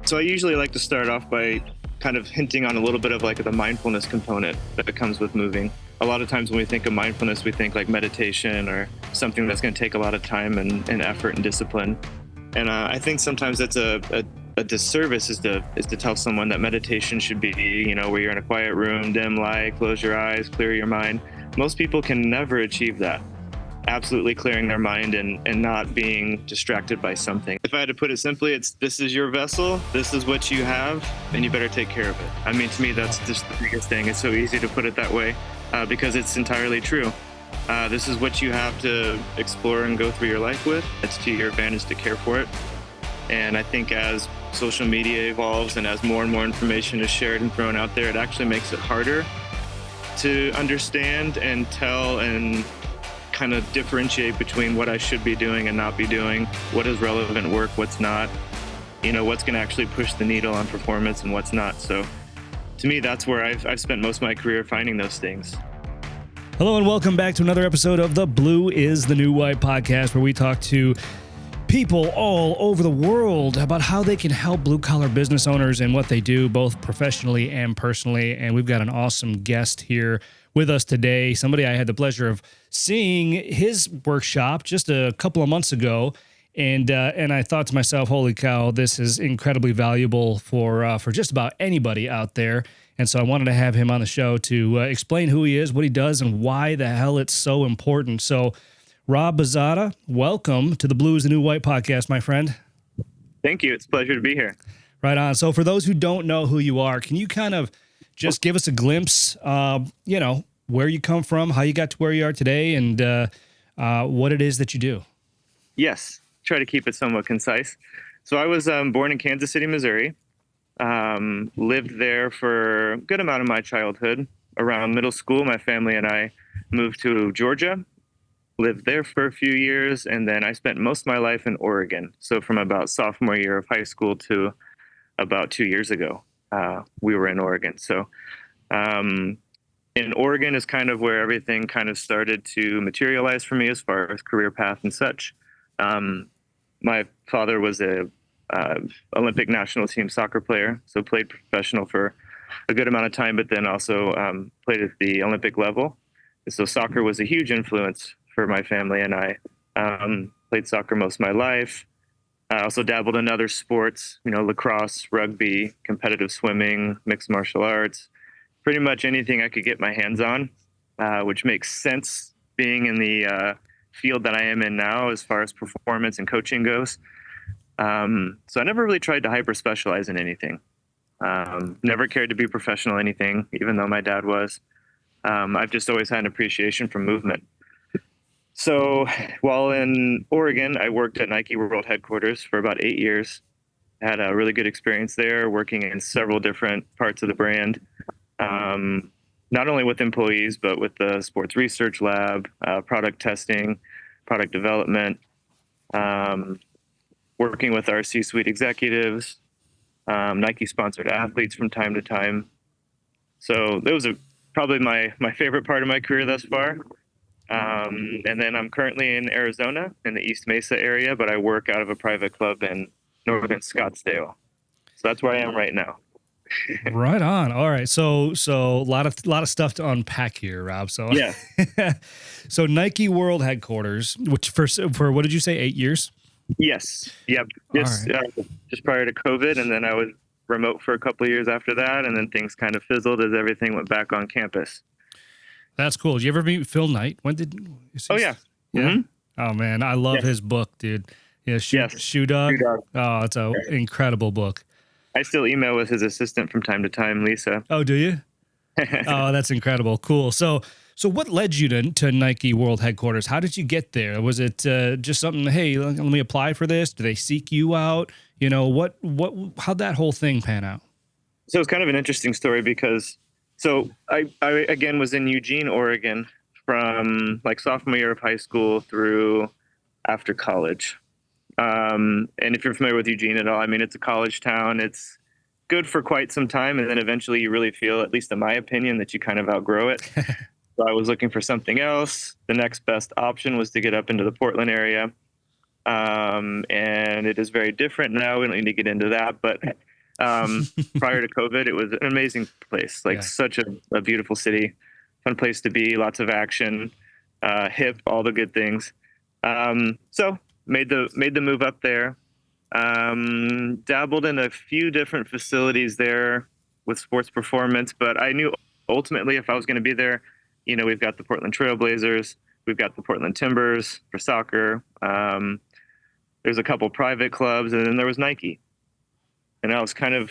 So I usually like to start off by kind of hinting on a little bit of like the mindfulness component that comes with moving. A lot of times when we think of mindfulness, we think like meditation or something that's going to take a lot of time and effort and discipline. And I think sometimes that's a disservice is to tell someone that meditation should be, where you're in a quiet room, dim light, close your eyes, clear your mind. Most people can never achieve that. Absolutely clearing their mind and not being distracted by something. If I had to put it simply, this is your vessel, this is what you have, and you better take care of it. I mean, to me, that's just the biggest thing. It's so easy to put it that way because it's entirely true. This is what you have to explore and go through your life with. It's to your advantage to care for it. And I think as social media evolves and as more and more information is shared and thrown out there, it actually makes it harder to understand and tell and kind of differentiate between what I should be doing and not be doing, what is relevant work, what's not, what's going to actually push the needle on performance and what's not. So to me, that's where I've spent most of my career finding those things. Hello and welcome back to another episode of the Blue is the New White podcast, where we talk to people all over the world about how they can help blue-collar business owners and what they do, both professionally and personally. And we've got an awesome guest here with us today, somebody I had the pleasure of seeing his workshop just a couple of months ago. And I thought to myself, holy cow, this is incredibly valuable for just about anybody out there. And so I wanted to have him on the show to explain who he is, what he does, and why the hell it's so important. So Rob Bozada, welcome to the Blue is the New White podcast, my friend. Thank you. It's a pleasure to be here. Right on. So for those who don't know who you are, can you kind of just give us a glimpse, where you come from, how you got to where you are today, and what it is that you do? Yes. Try to keep it somewhat concise. So I was born in Kansas City, Missouri. Lived there for a good amount of my childhood. Around middle school, my family and I moved to Georgia, lived there for a few years, and then I spent most of my life in Oregon. So from about sophomore year of high school to about 2 years ago, we were in Oregon. So in Oregon is kind of where everything kind of started to materialize for me as far as career path and such. My father was a Olympic national team soccer player, so played professional for a good amount of time, but then also played at the Olympic level. So soccer was a huge influence for my family, and I played soccer most of my life. I also dabbled in other sports, lacrosse, rugby, competitive swimming, mixed martial arts, pretty much anything I could get my hands on, which makes sense being in the field that I am in now as far as performance and coaching goes. So I never really tried to hyper specialize in anything. Never cared to be professional in anything, even though my dad was. I've just always had an appreciation for movement. So while in Oregon, I worked at Nike World Headquarters for about 8 years. Had a really good experience there, working in several different parts of the brand. Not only with employees, but with the sports research lab, product testing, product development, working with our C-suite executives, Nike-sponsored athletes from time to time. So that was probably my favorite part of my career thus far. And then I'm currently in Arizona in the East Mesa area, but I work out of a private club in northern Scottsdale. So that's where I am right now. Right on. All right. So a lot of stuff to unpack here, Rob. So yeah. So Nike World Headquarters, which for what did you say, 8 years? Yes. Yep. Just prior to COVID, and then I was remote for a couple of years after that, and then things kind of fizzled as everything went back on campus. That's cool. Did you ever meet Phil Knight? Oh yeah. Yeah. Mm-hmm. Oh man, I love his book, dude. Yeah, Shoe Dog. Oh, it's an incredible book. I still email with his assistant from time to time, Lisa. Oh, do you? Oh, that's incredible. Cool. So what led you to Nike World Headquarters? How did you get there? Was it just something, hey, let me apply for this? Do they seek you out? How'd that whole thing pan out? So it's kind of an interesting story because I again was in Eugene, Oregon from like sophomore year of high school through after college. And if you're familiar with Eugene at all, I mean, it's a college town. It's good for quite some time. And then eventually you really feel, at least in my opinion, that you kind of outgrow it. So I was looking for something else. The next best option was to get up into the Portland area. And it is very different now. We don't need to get into that. But Prior to COVID, it was an amazing place, like Yeah. such a beautiful city, fun place to be, lots of action, hip, all the good things. So made the move up there. Dabbled in a few different facilities there with sports performance, but I knew ultimately if I was going to be there, we've got the Portland Trailblazers, we've got the Portland Timbers for soccer. There's a couple private clubs, and then there was Nike. And I was kind of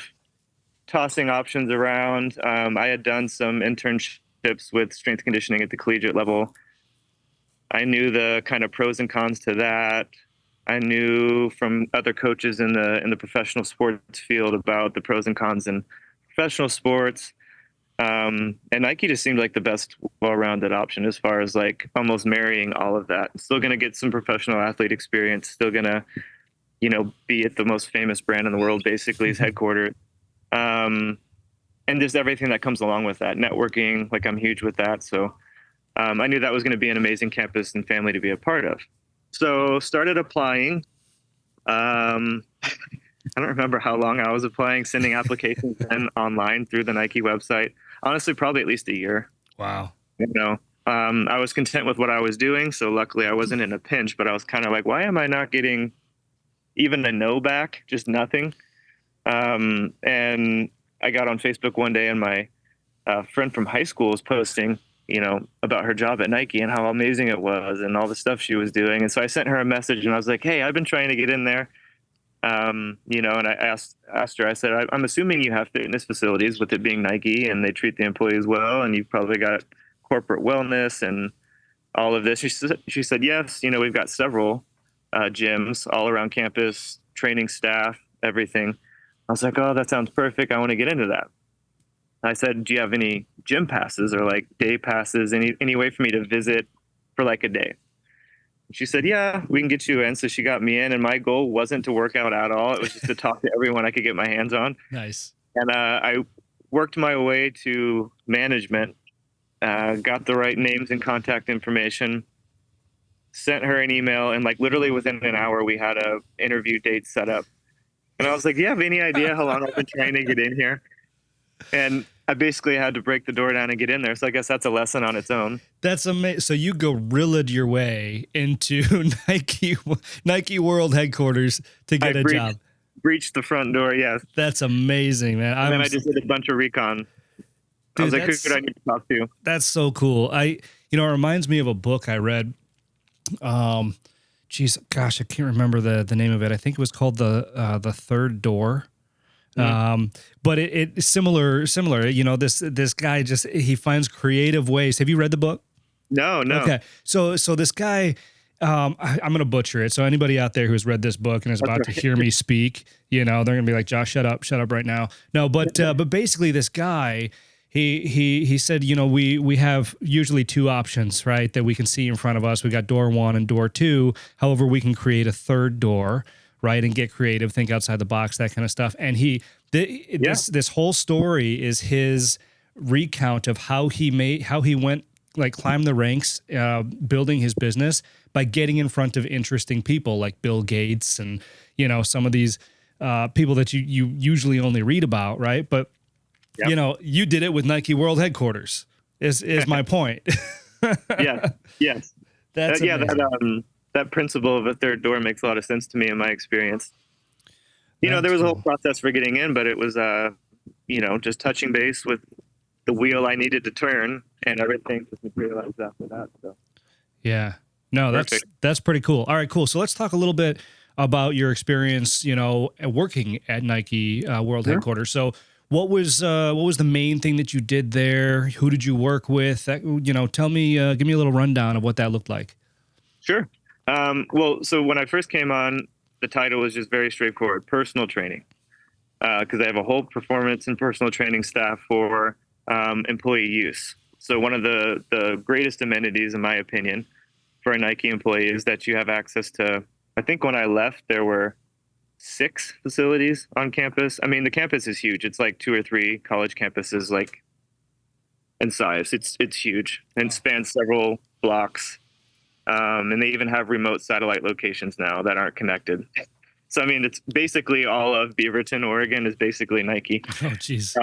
tossing options around. I had done some internships with strength conditioning at the collegiate level. I knew the kind of pros and cons to that. I knew from other coaches in the professional sports field about the pros and cons in professional sports. And Nike just seemed like the best well-rounded option as far as like almost marrying all of that. Still going to get some professional athlete experience. Still going to, be at the most famous brand in the world, basically, is headquartered. And just everything that comes along with that. Networking, like I'm huge with that. So I knew that was going to be an amazing campus and family to be a part of. So started applying. I don't remember how long I was applying, sending applications in online through the Nike website. Honestly, probably at least a year. Wow. I was content with what I was doing. So luckily I wasn't in a pinch, but I was kind of like, why am I not getting even a no back? Just nothing. And I got on Facebook one day and my friend from high school was posting, about her job at Nike and how amazing it was and all the stuff she was doing. And so I sent her a message and I was like, hey, I've been trying to get in there. And I asked her, I said, I'm assuming you have fitness facilities with it being Nike and they treat the employees well. And you've probably got corporate wellness and all of this. She said, yes, we've got several gyms all around campus, training staff, everything. I was like, oh, that sounds perfect. I want to get into that. I said, do you have any gym passes or like day passes, any way for me to visit for like a day? She said, yeah, we can get you in. So she got me in, and my goal wasn't to work out at all. It was just to talk to everyone I could get my hands on. Nice. And I worked my way to management, got the right names and contact information, sent her an email, and like literally within an hour, we had a interview date set up. And I was like, do you have any idea how long I've been trying to get in here? And I basically had to break the door down and get in there. So I guess that's a lesson on its own. That's amazing. So you guerrillaed your way into Nike World headquarters to get a job. Breached the front door, yes. That's amazing, man. And then I just did a bunch of recon. Dude, I was like, who could I need to talk to? That's so cool. It reminds me of a book I read. I can't remember the name of it. I think it was called The Third Door. But it's similar. This guy he finds creative ways. Have you read the book? No. Okay. So this guy, I'm going to butcher it. So anybody out there who's read this book and is about to hear me speak, they're going to be like, Josh, shut up right now. No, but basically this guy, he said, we have usually two options, right? That we can see in front of us. We got door one and door two. However, we can create a third door, right? And get creative, think outside the box, that kind of stuff. And this whole story is his recount of how he went, like climbed the ranks, building his business by getting in front of interesting people like Bill Gates and, some of these people that you usually only read about, right? But, you did it with Nike World Headquarters is my point. Yes. That's amazing. That principle of a third door makes a lot of sense to me in my experience. There was a whole process for getting in, but it was, just touching base with the wheel I needed to turn, and everything just materialized after that. So, yeah, no, that's pretty cool. All right, cool. So let's talk a little bit about your experience, working at Nike World Headquarters. So, what was the main thing that you did there? Who did you work with? Tell me, give me a little rundown of what that looked like. Sure. So when I first came on, the title was just very straightforward: personal training, because I have a whole performance and personal training staff for employee use. So one of the greatest amenities, in my opinion, for a Nike employee is that you have access to, I think when I left, there were 6 facilities on campus. I mean, the campus is huge. It's like 2 or 3 college campuses, like in size. It's huge and spans several blocks. And they even have remote satellite locations now that aren't connected. So I mean, it's basically all of Beaverton, Oregon, is basically Nike. Oh, geez.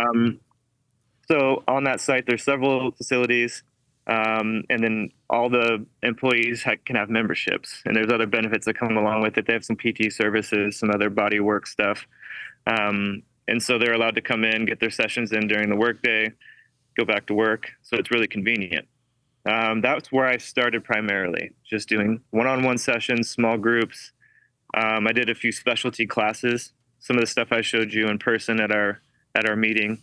So on that site, there's several facilities, and then all the employees can have memberships, and there's other benefits that come along with it. They have some PT services, some other body work stuff, and so they're allowed to come in, get their sessions in during the workday, go back to work. So it's really convenient. That's where I started primarily, just doing one-on-one sessions, small groups. I did a few specialty classes. Some of the stuff I showed you in person at our meeting.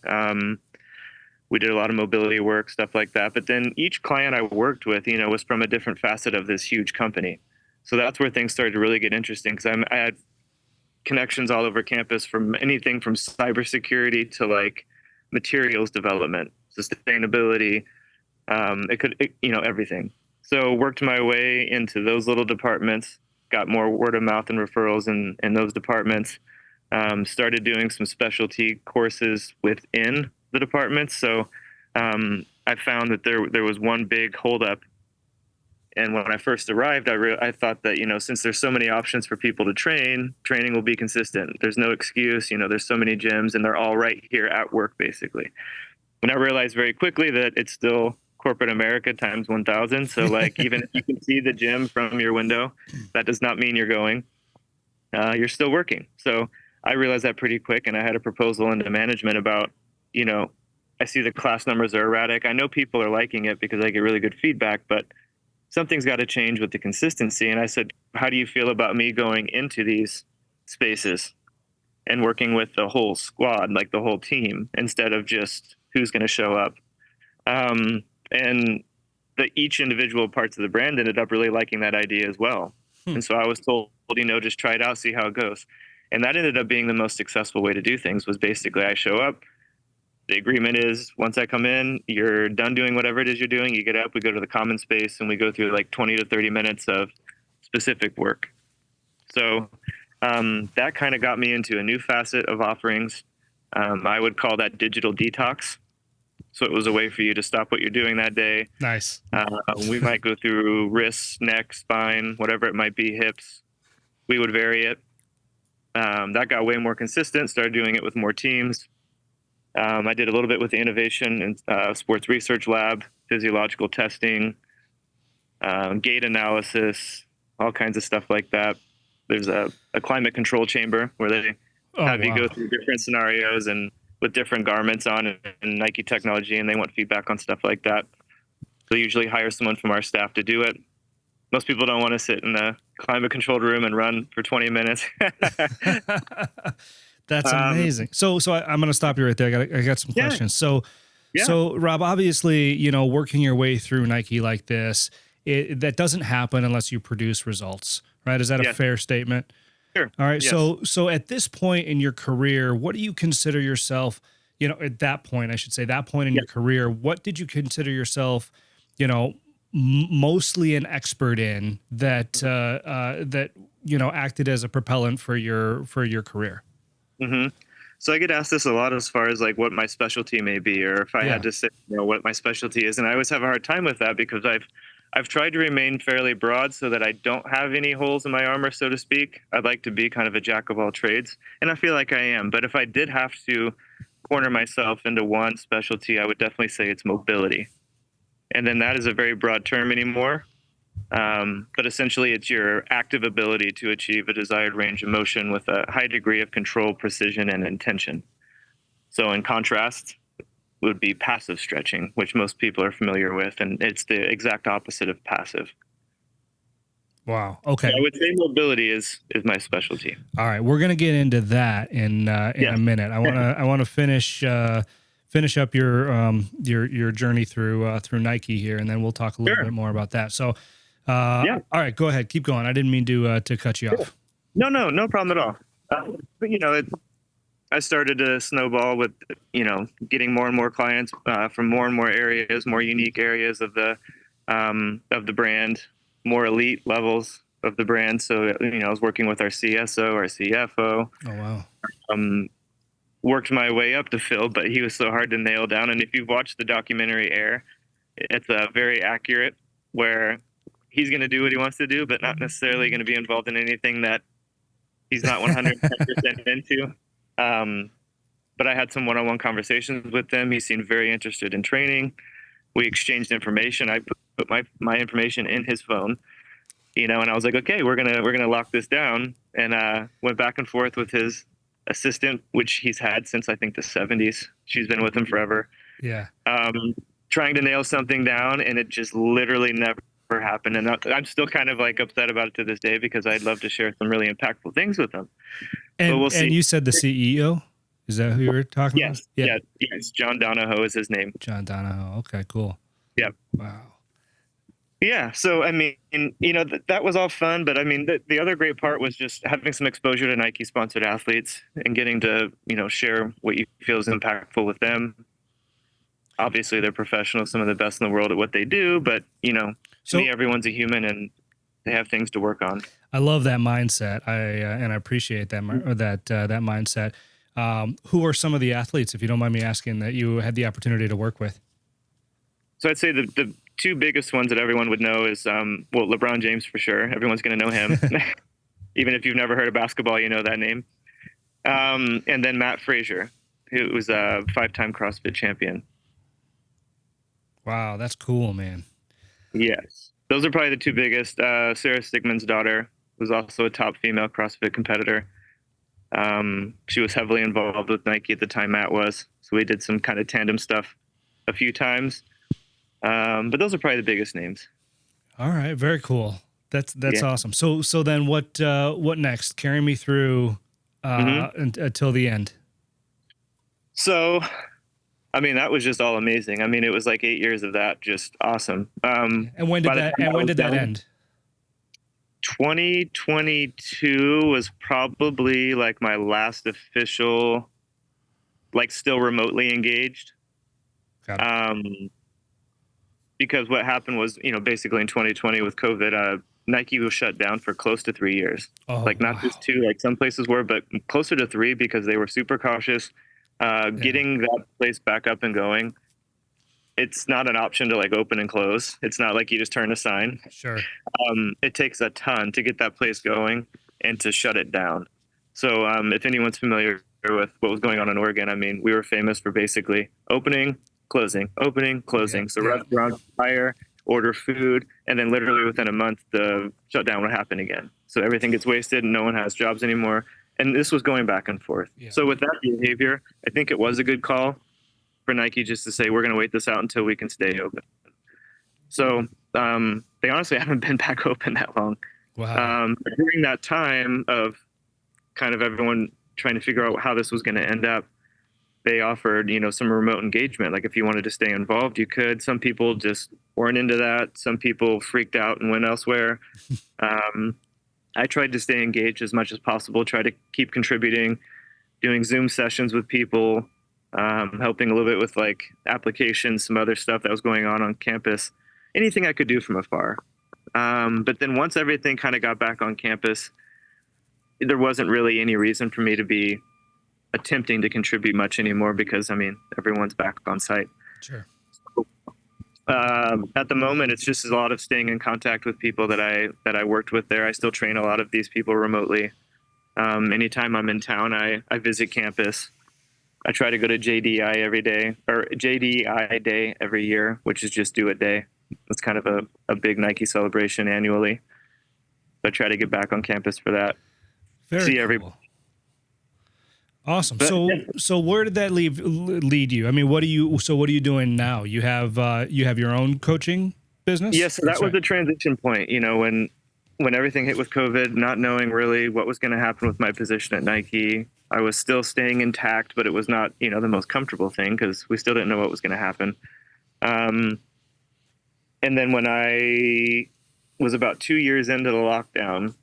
We did a lot of mobility work, stuff like that. But then each client I worked with, was from a different facet of this huge company. So that's where things started to really get interesting, because I had connections all over campus, from anything from cybersecurity to like materials development, sustainability. Everything. So worked my way into those little departments, got more word of mouth and referrals in those departments. Started doing some specialty courses within the departments. So I found that there was one big holdup. And when I first arrived, I thought that, since there's so many options for people to training will be consistent. There's no excuse, there's so many gyms and they're all right here at work, basically. And I realized very quickly that it's still corporate America times 1,000. So like, even if you can see the gym from your window, that does not mean you're going. You're still working. So I realized that pretty quick, and I had a proposal into management about, I see the class numbers are erratic. I know people are liking it because I get really good feedback, but something's got to change with the consistency. And I said, how do you feel about me going into these spaces and working with the whole squad, like the whole team, instead of just who's going to show up? And each individual parts of the brand ended up really liking that idea as well. And so I was told, just try it out, see how it goes. And that ended up being the most successful way to do things. Was basically, I show up. The agreement is, once I come in, you're done doing whatever it is you're doing. You get up, we go to the common space, and we go through like 20 to 30 minutes of specific work. So that kind of got me into a new facet of offerings. I would call that digital detox. So it was a way for you to stop what you're doing that day. Nice. We might go through wrists, neck, spine, whatever it might be, hips. We would vary it. That got way more consistent, started doing it with more teams. I did a little bit with the innovation and sports research lab, physiological testing, gait analysis, all kinds of stuff like that. There's a climate control chamber where they have you go through different scenarios and with different garments on and Nike technology, and they want feedback on stuff like that. So usually hire someone from our staff to do it. Most people don't want to sit in a climate controlled room and run for 20 minutes. That's amazing. So I'm going to stop you right there. I got some questions. So Rob, obviously, working your way through Nike like this, that doesn't happen unless you produce results, right? Is that a fair statement? Sure. All right. Yes. So at this point in your career, what do you consider yourself, at that point, I should say that point in your career, what did you consider yourself, mostly an expert in that acted as a propellant for your career? Mm-hmm. So I get asked this a lot as far as like what my specialty may be, or if I had to say, what my specialty is. And I always have a hard time with that because I've tried to remain fairly broad so that I don't have any holes in my armor, so to speak. I'd like to be kind of a jack of all trades, and I feel like I am. But if I did have to corner myself into one specialty, I would definitely say it's mobility. And then that is a very broad term anymore. But essentially, it's your active ability to achieve a desired range of motion with a high degree of control, precision, and intention. So in contrast would be passive stretching, which most people are familiar with, and it's the exact opposite of passive. Wow. Okay. So I would say mobility is my specialty. All right, we're gonna get into that in a minute. I want to finish up your journey through Nike here, and then we'll talk a little bit more about that. So, all right, go ahead, keep going. I didn't mean to cut you off. No problem at all. But I started to snowball with getting more and more clients from more and more areas, more unique areas of the brand, more elite levels of the brand. So I was working with our CSO, our CFO. Oh wow. Worked my way up to Phil, but he was so hard to nail down. And if you've watched the documentary Air, it's very accurate, where he's going to do what he wants to do, but not necessarily going to be involved in anything that he's not 110% into. But I had some one-on-one conversations with him. He seemed very interested in training. We exchanged information. I put my information in his phone, and I was like, okay, we're gonna lock this down, and went back and forth with his assistant, which he's had since I think the 70s. She's been with him forever. Yeah. Trying to nail something down, and it just literally never happened. And I'm still kind of like upset about it to this day because I'd love to share some really impactful things with him. And but we'll see. And you said the CEO? Is that who you were talking about? Yes. John Donahoe is his name. John Donahoe. Okay, cool. Yeah. Wow. Yeah. So, I mean, that was all fun, but I mean, the other great part was just having some exposure to Nike sponsored athletes and getting to, share what you feel is impactful with them. Obviously they're professionals, some of the best in the world at what they do, but to me, everyone's a human and they have things to work on. I love that mindset. And I appreciate that mindset. Who are some of the athletes, if you don't mind me asking, that you had the opportunity to work with? So I'd say the two biggest ones that everyone would know is, LeBron James for sure. Everyone's going to know him. Even if you've never heard of basketball, you know that name. And then Matt Fraser, who was a 5-time CrossFit champion. Wow, that's cool, man. Yes. Those are probably the two biggest. Sarah Stigman's daughter was also a top female CrossFit competitor. She was heavily involved with Nike at the time Matt was. So we did some kind of tandem stuff a few times. But those are probably the biggest names. All right. Very cool. That's awesome. So then what next? Carry me through until the end. So, I mean, that was just all amazing. I mean, it was like 8 years of that. Just awesome. And when did that end? 2022 was probably like my last official, like still remotely engaged. Because what happened was, basically in 2020 with COVID, Nike was shut down for close to 3 years. Not just 2, like some places were, but closer to 3 because they were super cautious. Getting that place back up and going, it's not an option to like open and close. It's not like you just turn a sign. Sure. It takes a ton to get that place going and to shut it down. So if anyone's familiar with what was going on in Oregon, I mean, we were famous for basically opening, closing. So restaurants hire, order food, and then literally within a month, the shutdown would happen again. So everything gets wasted and no one has jobs anymore. And this was going back and forth. Yeah. So with that behavior, I think it was a good call for Nike just to say, we're going to wait this out until we can stay open. So they honestly haven't been back open that long. Wow. During that time of kind of everyone trying to figure out how this was going to end up, they offered, some remote engagement. Like if you wanted to stay involved, you could. Some people just weren't into that. Some people freaked out and went elsewhere. I tried to stay engaged as much as possible, try to keep contributing, doing Zoom sessions with people, helping a little bit with like applications, some other stuff that was going on campus, anything I could do from afar. But then once everything kind of got back on campus, there wasn't really any reason for me to be attempting to contribute much anymore because, I mean, everyone's back on site. Sure. At the moment, it's just a lot of staying in contact with people that I worked with there. I still train a lot of these people remotely. Anytime I'm in town, I visit campus. I try to go to JDI every day, or JDI day every year, which is just do it day. It's kind of a big Nike celebration annually. So I try to get back on campus for that. Very cool. Awesome. But, so where did that lead you? I mean, what are you doing now? You have your own coaching business? Yes. So that was the transition point, when everything hit with COVID, not knowing really what was going to happen with my position at Nike. I was still staying intact, but it was not, the most comfortable thing because we still didn't know what was going to happen. And then when I was about 2 years into the lockdown,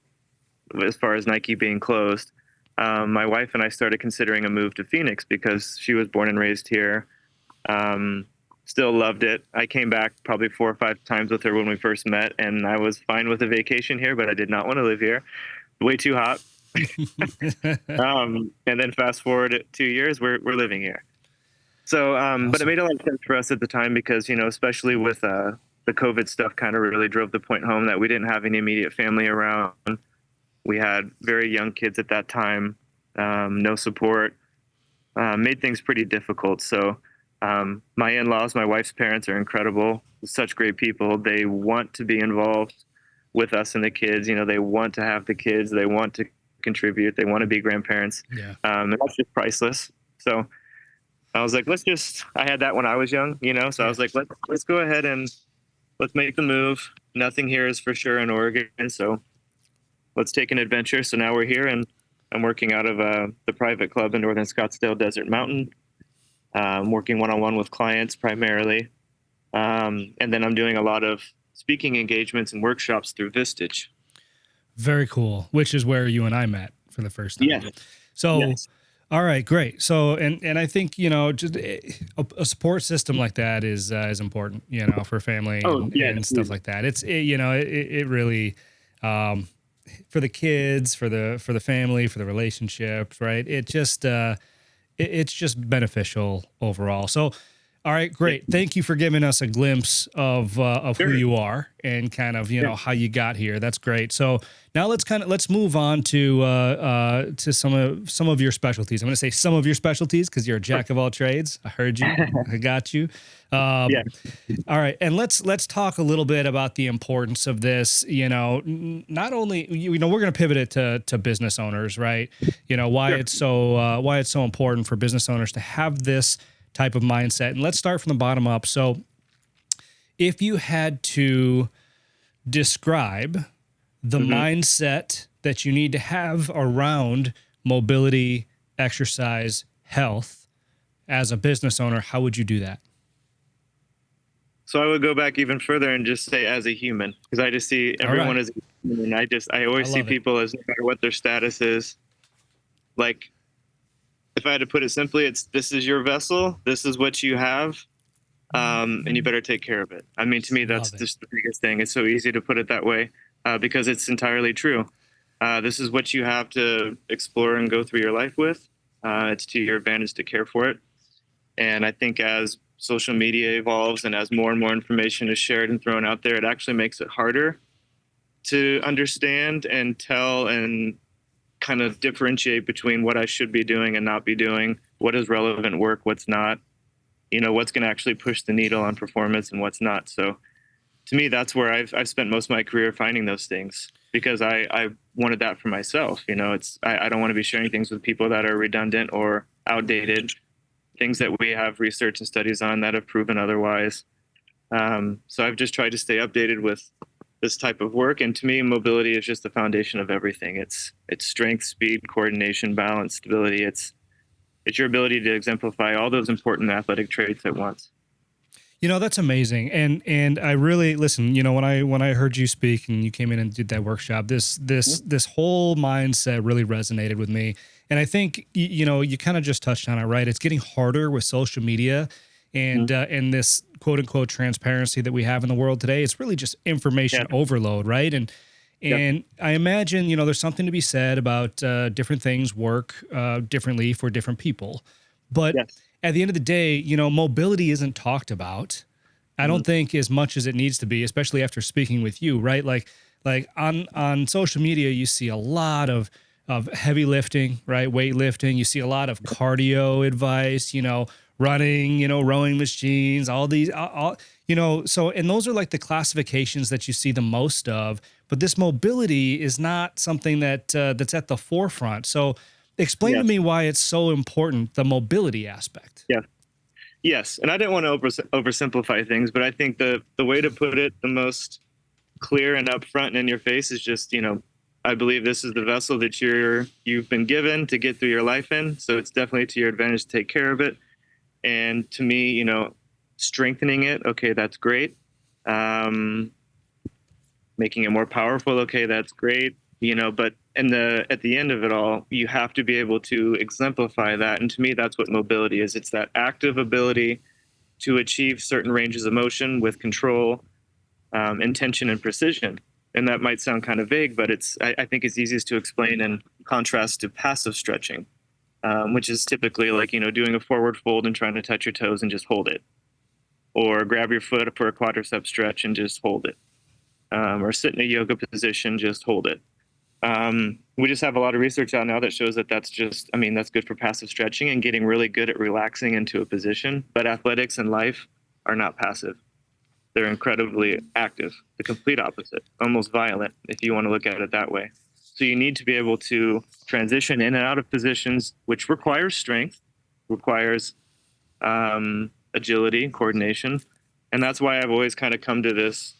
as far as Nike being closed, my wife and I started considering a move to Phoenix because she was born and raised here. Still loved it. I came back probably 4 or 5 times with her when we first met, and I was fine with a vacation here, but I did not want to live here. Way too hot. And then fast forward 2 years, we're living here. So, awesome. But it made a lot of sense for us at the time because, especially with the COVID stuff kind of really drove the point home that we didn't have any immediate family around. We had very young kids at that time, no support, made things pretty difficult. So my in-laws, my wife's parents are incredible, such great people. They want to be involved with us and the kids. They want to have the kids. They want to contribute. They want to be grandparents. Yeah. And that's just priceless. So I was like, I had that when I was young, so I was like, let's go ahead and let's make the move. Nothing here is for sure in Oregon. So let's take an adventure. So now we're here, and I'm working out of the private club in Northern Scottsdale Desert Mountain, working one-on-one with clients primarily. And then I'm doing a lot of speaking engagements and workshops through Vistage. Very cool. Which is where you and I met for the first time. Yes. So, Yes. All right, great. So, and I think, just a support system like that is important, for family and stuff like that. It really, for the kids, for the family, for the relationships, right? It's just beneficial overall. So, all right, great. Thank you for giving us a glimpse of who you are and kind of, how you got here. That's great. So now let's move on to some of your specialties. I'm going to say some of your specialties because you're a jack of all trades. I heard you. I got you. All right. And let's talk a little bit about the importance of this, not only, we're going to pivot it to business owners, right? Why it's so important for business owners to have this type of mindset. And let's start from the bottom up. So if you had to describe the mindset that you need to have around mobility, exercise, health as a business owner, how would you do that? So I would go back even further and just say as a human, because I just see everyone as a human. I always see people as, no matter what their status is, like, if I had to put it simply, this is your vessel. This is what you have. And you better take care of it. I mean, to me, that's just the biggest thing. It's so easy to put it that way because it's entirely true. This is what you have to explore and go through your life with. It's to your advantage to care for it. And I think as social media evolves and as more and more information is shared and thrown out there, it actually makes it harder to understand and tell and kind of differentiate between what I should be doing and not be doing, what is relevant work, what's not, what's going to actually push the needle on performance and what's not. So to me, that's where I've spent most of my career finding those things because I wanted that for myself. I don't want to be sharing things with people that are redundant or outdated, things that we have research and studies on that have proven otherwise. So I've just tried to stay updated with this type of work. And to me, mobility is just the foundation of everything. It's strength, speed, coordination, balance, stability. It's your ability to exemplify all those important athletic traits at once. That's amazing. And I really listen, when I heard you speak and you came in and did that workshop, this whole mindset really resonated with me. And I think, you kind of just touched on it, right? It's getting harder with social media and this quote unquote transparency that we have in the world today. It's really just information overload, right? And I imagine, there's something to be said about different things work differently for different people. But at the end of the day, mobility isn't talked about. I don't think as much as it needs to be, especially after speaking with you, right? Like on social media, you see a lot of heavy lifting, right? Weightlifting. You see a lot of cardio advice, running, rowing machines, all these, so, and those are like the classifications that you see the most of, but this mobility is not something that's at the forefront. So explain to me why it's so important, the mobility aspect. Yeah. Yes. And I didn't want to oversimplify things, but I think the way to put it the most clear and upfront and in your face is just, I believe this is the vessel that you've been given to get through your life in. So it's definitely to your advantage to take care of it. And to me, strengthening it, okay, that's great. Making it more powerful, okay, that's great. But at the end of it all, you have to be able to exemplify that. And to me, that's what mobility is. It's that active ability to achieve certain ranges of motion with control, intention, and precision. And that might sound kind of vague, but I think it's easiest to explain in contrast to passive stretching. Which is typically like, doing a forward fold and trying to touch your toes and just hold it. Or grab your foot for a quadricep stretch and just hold it. Or sit in a yoga position, just hold it. We just have a lot of research out now that shows that that's just, I mean, that's good for passive stretching and getting really good at relaxing into a position. But athletics and life are not passive. They're incredibly active, the complete opposite, almost violent, if you want to look at it that way. So you need to be able to transition in and out of positions, which requires strength, requires agility, coordination. And that's why I've always kind of come to this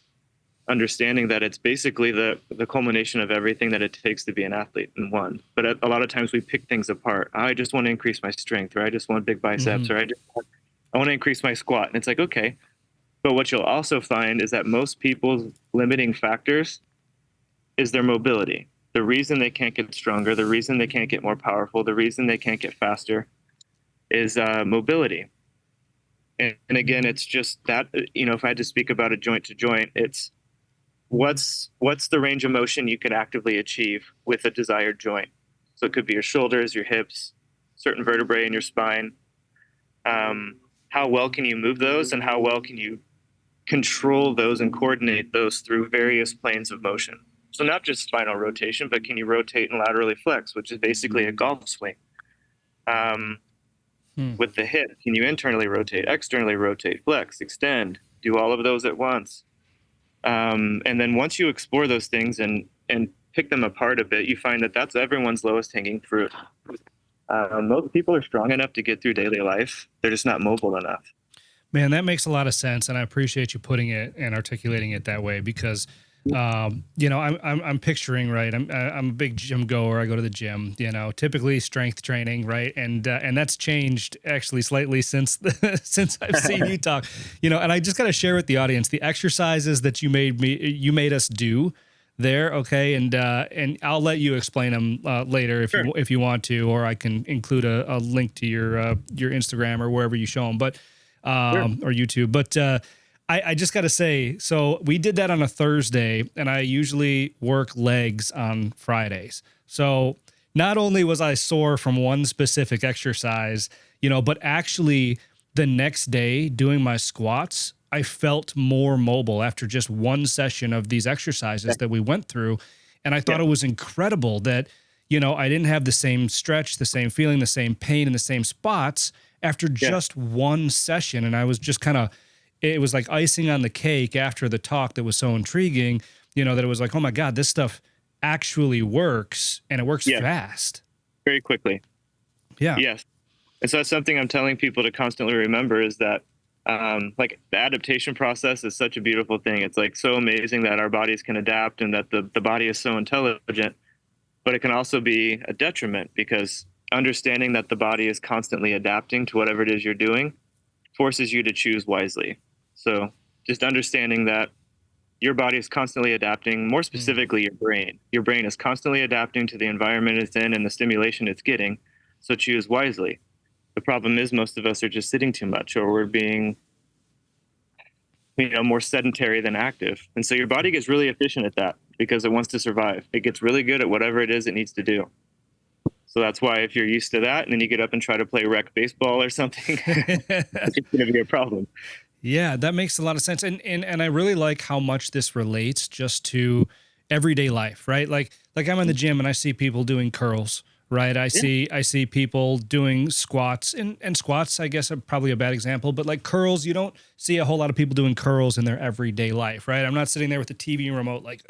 understanding that it's basically the culmination of everything that it takes to be an athlete in one. But a lot of times we pick things apart. I just want to increase my strength, or I just want big biceps, or I want to increase my squat. And it's like, okay. But what you'll also find is that most people's limiting factors is their mobility. The reason they can't get stronger, the reason they can't get more powerful, the reason they can't get faster is mobility. And again, it's just that, if I had to speak about a joint to joint, it's what's the range of motion you can actively achieve with a desired joint. So it could be your shoulders, your hips, certain vertebrae in your spine. How well can you move those, and how well can you control those and coordinate those through various planes of motion? So not just spinal rotation, but can you rotate and laterally flex, which is basically a golf swing? With the hip, can you internally rotate, externally rotate, flex, extend, do all of those at once? And then once you explore those things and pick them apart a bit, you find that that's everyone's lowest hanging fruit. Most people are strong enough to get through daily life. They're just not mobile enough. Man, that makes a lot of sense, and I appreciate you putting it and articulating it that way because, I'm picturing, right. I'm a big gym goer. I go to the gym. Typically strength training, right, and that's changed actually slightly since since I've seen you talk. And I just got to share with the audience the exercises that you made us do there, okay, and I'll let you explain them later if you want to, or I can include a link to your Instagram or wherever you show them, but. Or YouTube. But I just got to say, so we did that on a Thursday, and I usually work legs on Fridays. So not only was I sore from one specific exercise, but actually the next day doing my squats, I felt more mobile after just one session of these exercises that we went through. And I thought it was incredible that, I didn't have the same stretch, the same feeling, the same pain in the same spots after just one session. And I was just it was like icing on the cake after the talk that was so intriguing, that it was like, oh my God, this stuff actually works, and it works fast. Very quickly. Yeah. Yes. And so that's something I'm telling people to constantly remember is that the adaptation process is such a beautiful thing. It's like so amazing that our bodies can adapt and that the body is so intelligent, but it can also be a detriment because understanding that the body is constantly adapting to whatever it is you're doing forces you to choose wisely. So just understanding that your body is constantly adapting, more specifically your brain. Your brain is constantly adapting to the environment it's in and the stimulation it's getting. So choose wisely. The problem is most of us are just sitting too much, or we're being more sedentary than active. And so your body gets really efficient at that because it wants to survive. It gets really good at whatever it is it needs to do. So that's why if you're used to that and then you get up and try to play rec baseball or something, it's going to be a problem. Yeah, that makes a lot of sense. And I really like how much this relates just to everyday life, right? Like I'm in the gym and I see people doing curls, right? I see people doing squats and squats, I guess are probably a bad example, but like curls, you don't see a whole lot of people doing curls in their everyday life, right? I'm not sitting there with the TV remote like,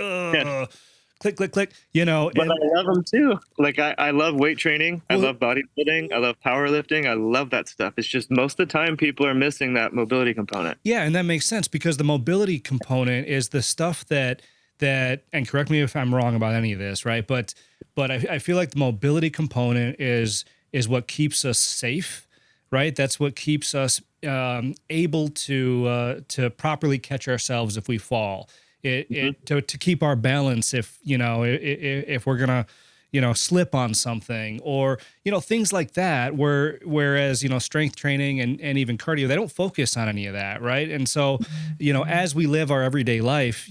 click, click, click, But I love them too. Like I love weight training. I love bodybuilding. I love powerlifting. I love that stuff. It's just most of the time people are missing that mobility component. Yeah. And that makes sense because the mobility component is the stuff that, and correct me if I'm wrong about any of this, right? But I feel like the mobility component is what keeps us safe, right? That's what keeps us able to properly catch ourselves if we fall. To keep our balance if we're gonna slip on something or things like that, whereas strength training and even cardio, they don't focus on any of that, right? And so as we live our everyday life,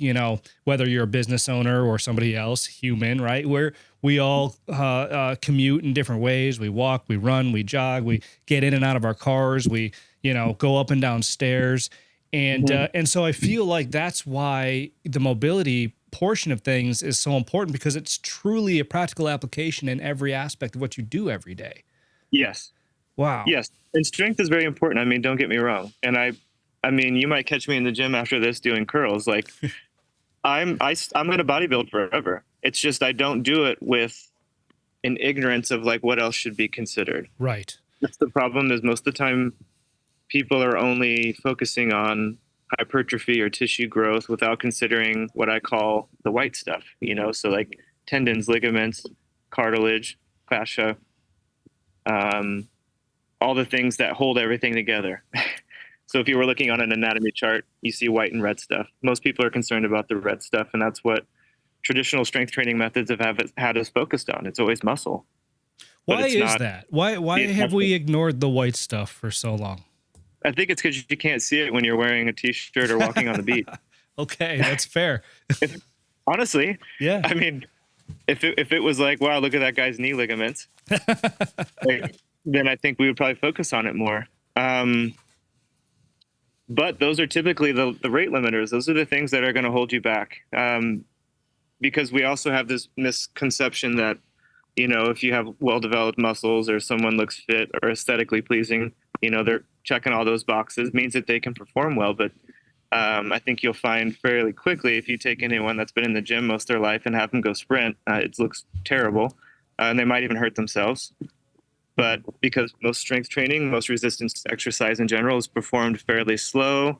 whether you're a business owner or somebody else, human, right, where we all commute in different ways. We walk, we run, we jog, we get in and out of our cars, we go up and down stairs. And so I feel like that's why the mobility portion of things is so important because it's truly a practical application in every aspect of what you do every day. Yes. Wow. Yes. And strength is very important. I mean, don't get me wrong. And I mean, you might catch me in the gym after this doing curls. Like I'm going to bodybuild forever. It's just, I don't do it with an ignorance of like what else should be considered. Right. That's the problem, is most of the time people are only focusing on hypertrophy or tissue growth without considering what I call the white stuff, so like tendons, ligaments, cartilage, fascia, all the things that hold everything together. So if you were looking on an anatomy chart, you see white and red stuff. Most people are concerned about the red stuff, and that's what traditional strength training methods have had us focused on. It's always muscle. Why is that? Why have we ignored the white stuff for so long? I think it's because you can't see it when you're wearing a t-shirt or walking on the beach. Okay, that's fair. Honestly, yeah. I mean, if it was like, wow, look at that guy's knee ligaments, then I think we would probably focus on it more. But those are typically the rate limiters. Those are the things that are going to hold you back. Because we also have this misconception that, if you have well-developed muscles or someone looks fit or aesthetically pleasing, they're checking all those boxes, means that they can perform well. But I think you'll find fairly quickly, if you take anyone that's been in the gym most of their life and have them go sprint, it looks terrible. And they might even hurt themselves. But because most strength training, most resistance exercise in general is performed fairly slow,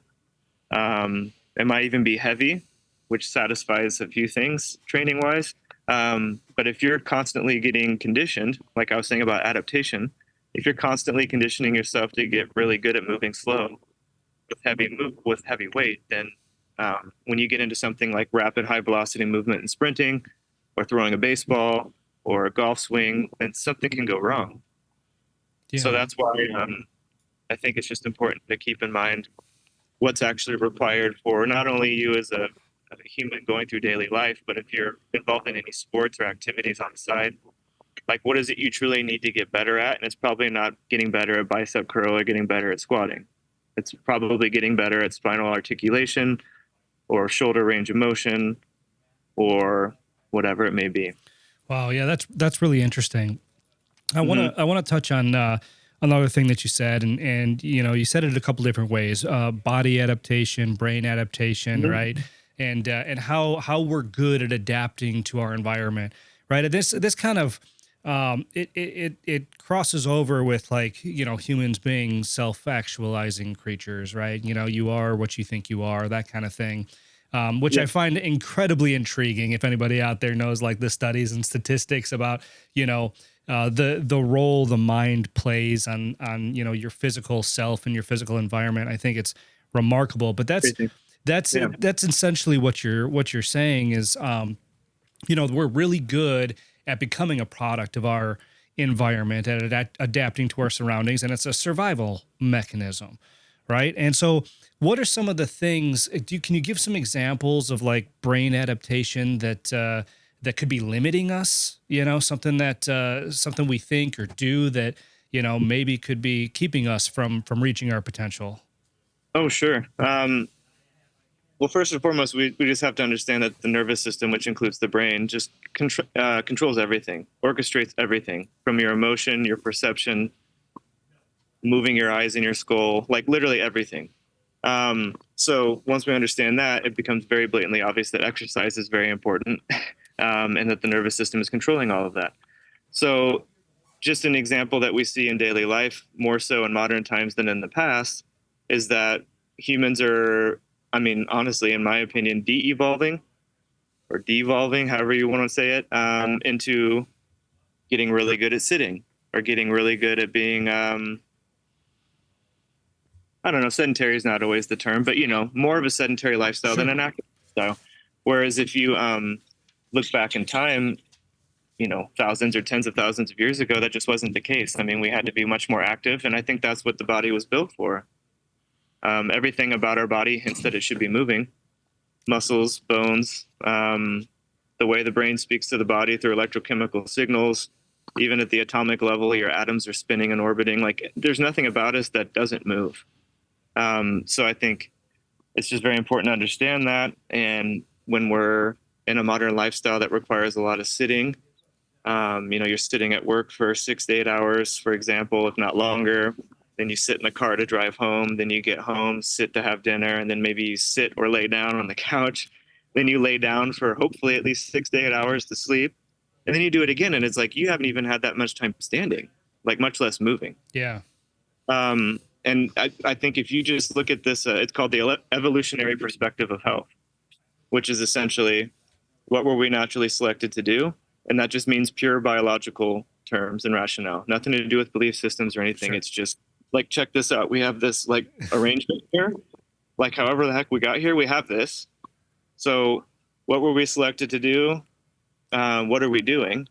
it might even be heavy, which satisfies a few things training-wise. But if you're constantly getting conditioned, like I was saying about adaptation, if you're constantly conditioning yourself to get really good at moving slow with heavy weight, then when you get into something like rapid high velocity movement and sprinting, or throwing a baseball or a golf swing, then something can go wrong. Yeah. So that's why I think it's just important to keep in mind what's actually required for not only you as a human going through daily life, but if you're involved in any sports or activities on the side, like what is it you truly need to get better at? And it's probably not getting better at bicep curl or getting better at squatting. It's probably getting better at spinal articulation or shoulder range of motion or whatever it may be. Wow. Yeah, that's really interesting. I want to touch on another thing that you said, and you said it a couple different ways: body adaptation, brain adaptation, right? And how we're good at adapting to our environment, right? And this kind of it crosses over with like humans being self-actualizing creatures, right? You are what you think you are, that kind of thing. Which I find incredibly intriguing. If anybody out there knows like the studies and statistics about the role the mind plays on your physical self and your physical environment, I think it's remarkable. But that's essentially what you're saying is we're really good at becoming a product of our environment, at adapting to our surroundings, and it's a survival mechanism, right? And so what are some of the things, can you give some examples of like brain adaptation that could be limiting us, something we think or do that, maybe could be keeping us from reaching our potential? Oh, sure. Well, first and foremost, we just have to understand that the nervous system, which includes the brain, just controls everything, orchestrates everything from your emotion, your perception, moving your eyes in your skull, like literally everything. So once we understand that, it becomes very blatantly obvious that exercise is very important and that the nervous system is controlling all of that. So just an example that we see in daily life, more so in modern times than in the past, is that humans are, honestly, in my opinion, de-evolving or devolving, however you want to say it, into getting really good at sitting or getting really good at being, I don't know, sedentary is not always the term, but, more of a sedentary lifestyle than an active lifestyle. Whereas if you look back in time, thousands or tens of thousands of years ago, that just wasn't the case. We had to be much more active, and I think that's what the body was built for. Everything about our body hints that it should be moving. Muscles, bones, the way the brain speaks to the body through electrochemical signals, even at the atomic level, your atoms are spinning and orbiting. Like, there's nothing about us that doesn't move. So I think it's just very important to understand that. And when we're in a modern lifestyle that requires a lot of sitting. You're sitting at work for 6 to 8 hours, for example, if not longer. Then you sit in the car to drive home. Then you get home, sit to have dinner, and then maybe you sit or lay down on the couch. Then you lay down for hopefully at least 6 to 8 hours to sleep. And then you do it again. And it's like you haven't even had that much time standing, like much less moving. Yeah. And I think if you just look at this, it's called the evolutionary perspective of health, which is essentially what were we naturally selected to do? And that just means pure biological terms and rationale, nothing to do with belief systems or anything. Sure. It's just like, check this out. We have this like arrangement here, like however the heck we got here, we have this. So what were we selected to do? What are we doing?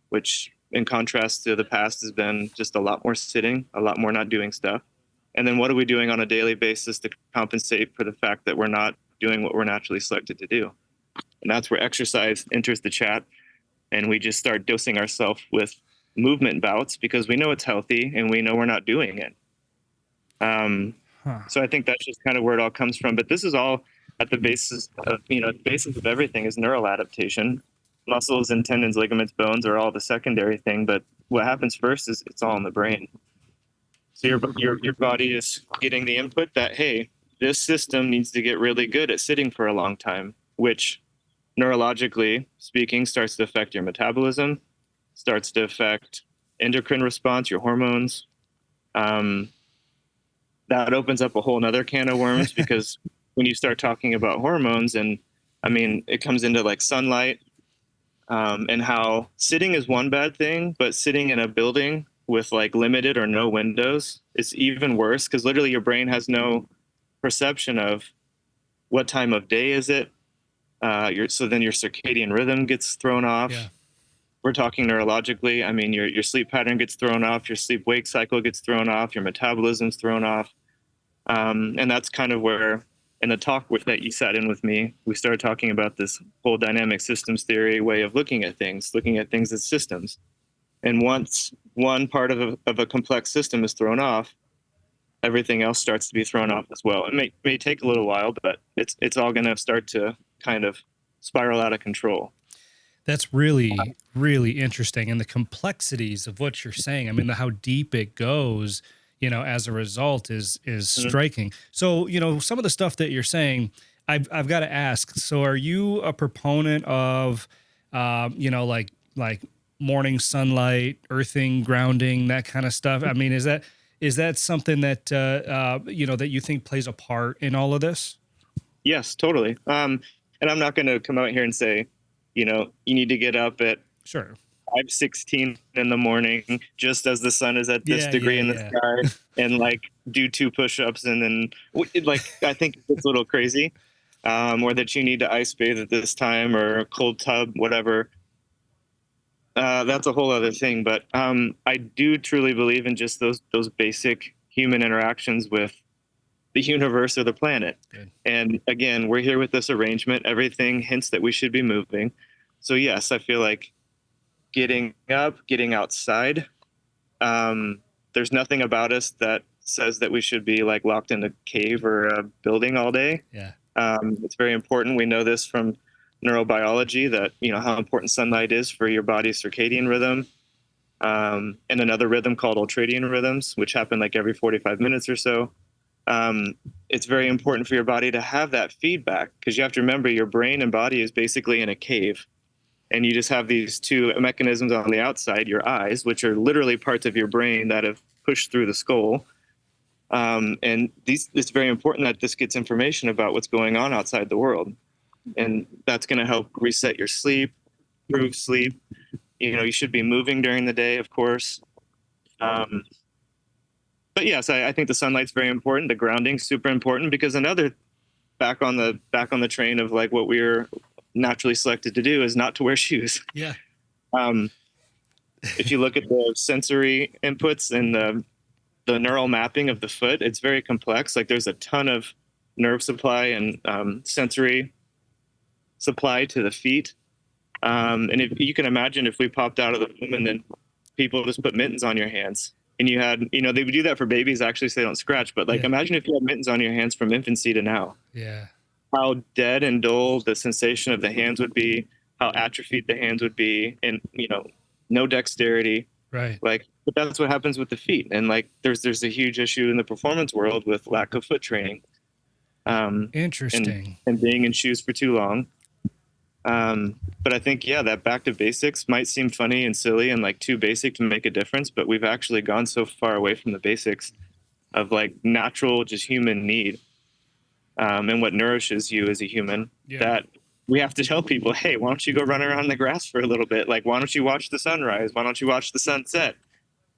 Which in contrast to the past has been just a lot more sitting, a lot more not doing stuff. And then what are we doing on a daily basis to compensate for the fact that we're not doing what we're naturally selected to do? And that's where exercise enters the chat. And we just start dosing ourselves with movement bouts because we know it's healthy and we know we're not doing it. So I think that's just kind of where it all comes from. But this is all at the basis of, the basis of everything is neural adaptation. Muscles and tendons, ligaments, bones are all the secondary thing. But what happens first is it's all in the brain. So your body is getting the input that, hey, this system needs to get really good at sitting for a long time, which neurologically speaking starts to affect your metabolism, starts to affect endocrine response, your hormones. That opens up a whole nother can of worms because when you start talking about hormones, and I mean, it comes into like sunlight, and how sitting is one bad thing, but sitting in a building with like limited or no windows is even worse because literally your brain has no perception of what time of day is it. So then your circadian rhythm gets thrown off. Yeah. We're talking neurologically. I mean, your sleep pattern gets thrown off. Your sleep-wake cycle gets thrown off. Your metabolism's thrown off. And that's kind of where, in the talk that you sat in with me, we started talking about this whole dynamic systems theory way of looking at things as systems. And once one part of a complex system is thrown off, everything else starts to be thrown off as well. It may take a little while, but it's all going to start to kind of spiral out of control. That's really, really interesting. And the complexities of what you're saying, I mean, how deep it goes, as a result is striking. So, some of the stuff that you're saying, I've got to ask, so are you a proponent of, like morning sunlight, earthing, grounding, that kind of stuff? I mean, is that something that, that you think plays a part in all of this? Yes, totally. And I'm not going to come out here and say, you need to get up at 5:16 in the morning, just as the sun is at this degree in the sky, and like do 2 push-ups. And then I think it's a little crazy, or that you need to ice bathe at this time or a cold tub, whatever. That's a whole other thing. But I do truly believe in just those basic human interactions with the universe or the planet. Good. And again, we're here with this arrangement. Everything hints that we should be moving. So yes, I feel like getting up, getting outside. There's nothing about us that says that we should be like locked in a cave or a building all day. Yeah. It's very important. We know this from neurobiology that, how important sunlight is for your body's circadian rhythm. And another rhythm called ultradian rhythms, which happen like every 45 minutes or so. It's very important for your body to have that feedback because you have to remember your brain and body is basically in a cave. And you just have these 2 mechanisms on the outside, your eyes, which are literally parts of your brain that have pushed through the skull. And it's very important that this gets information about what's going on outside the world. And that's going to help reset your sleep, improve sleep. You should be moving during the day, of course. But yes, I think the sunlight's very important. The grounding's super important because another back on the train of like what we're naturally selected to do is not to wear shoes. Yeah. If you look at the sensory inputs and the neural mapping of the foot, it's very complex. Like there's a ton of nerve supply and sensory supply to the feet. And if you can imagine if we popped out of the womb and then people just put mittens on your hands and you had, they would do that for babies actually so they don't scratch. But like, imagine if you had mittens on your hands from infancy to now. Yeah. how dead and dull the sensation of the hands would be, how atrophied the hands would be, and no dexterity. Right. Like, but that's what happens with the feet. And like, there's a huge issue in the performance world with lack of foot training, um, and Interesting. and being in shoes for too long. But I think, yeah, that back to basics might seem funny and silly and like too basic to make a difference, but we've actually gone so far away from the basics of like natural, just human need, and what nourishes you as a human, Yeah. that we have to tell people, hey, why don't you go run around the grass for a little bit? Like, why don't you watch the sunrise? Why don't you watch the sunset?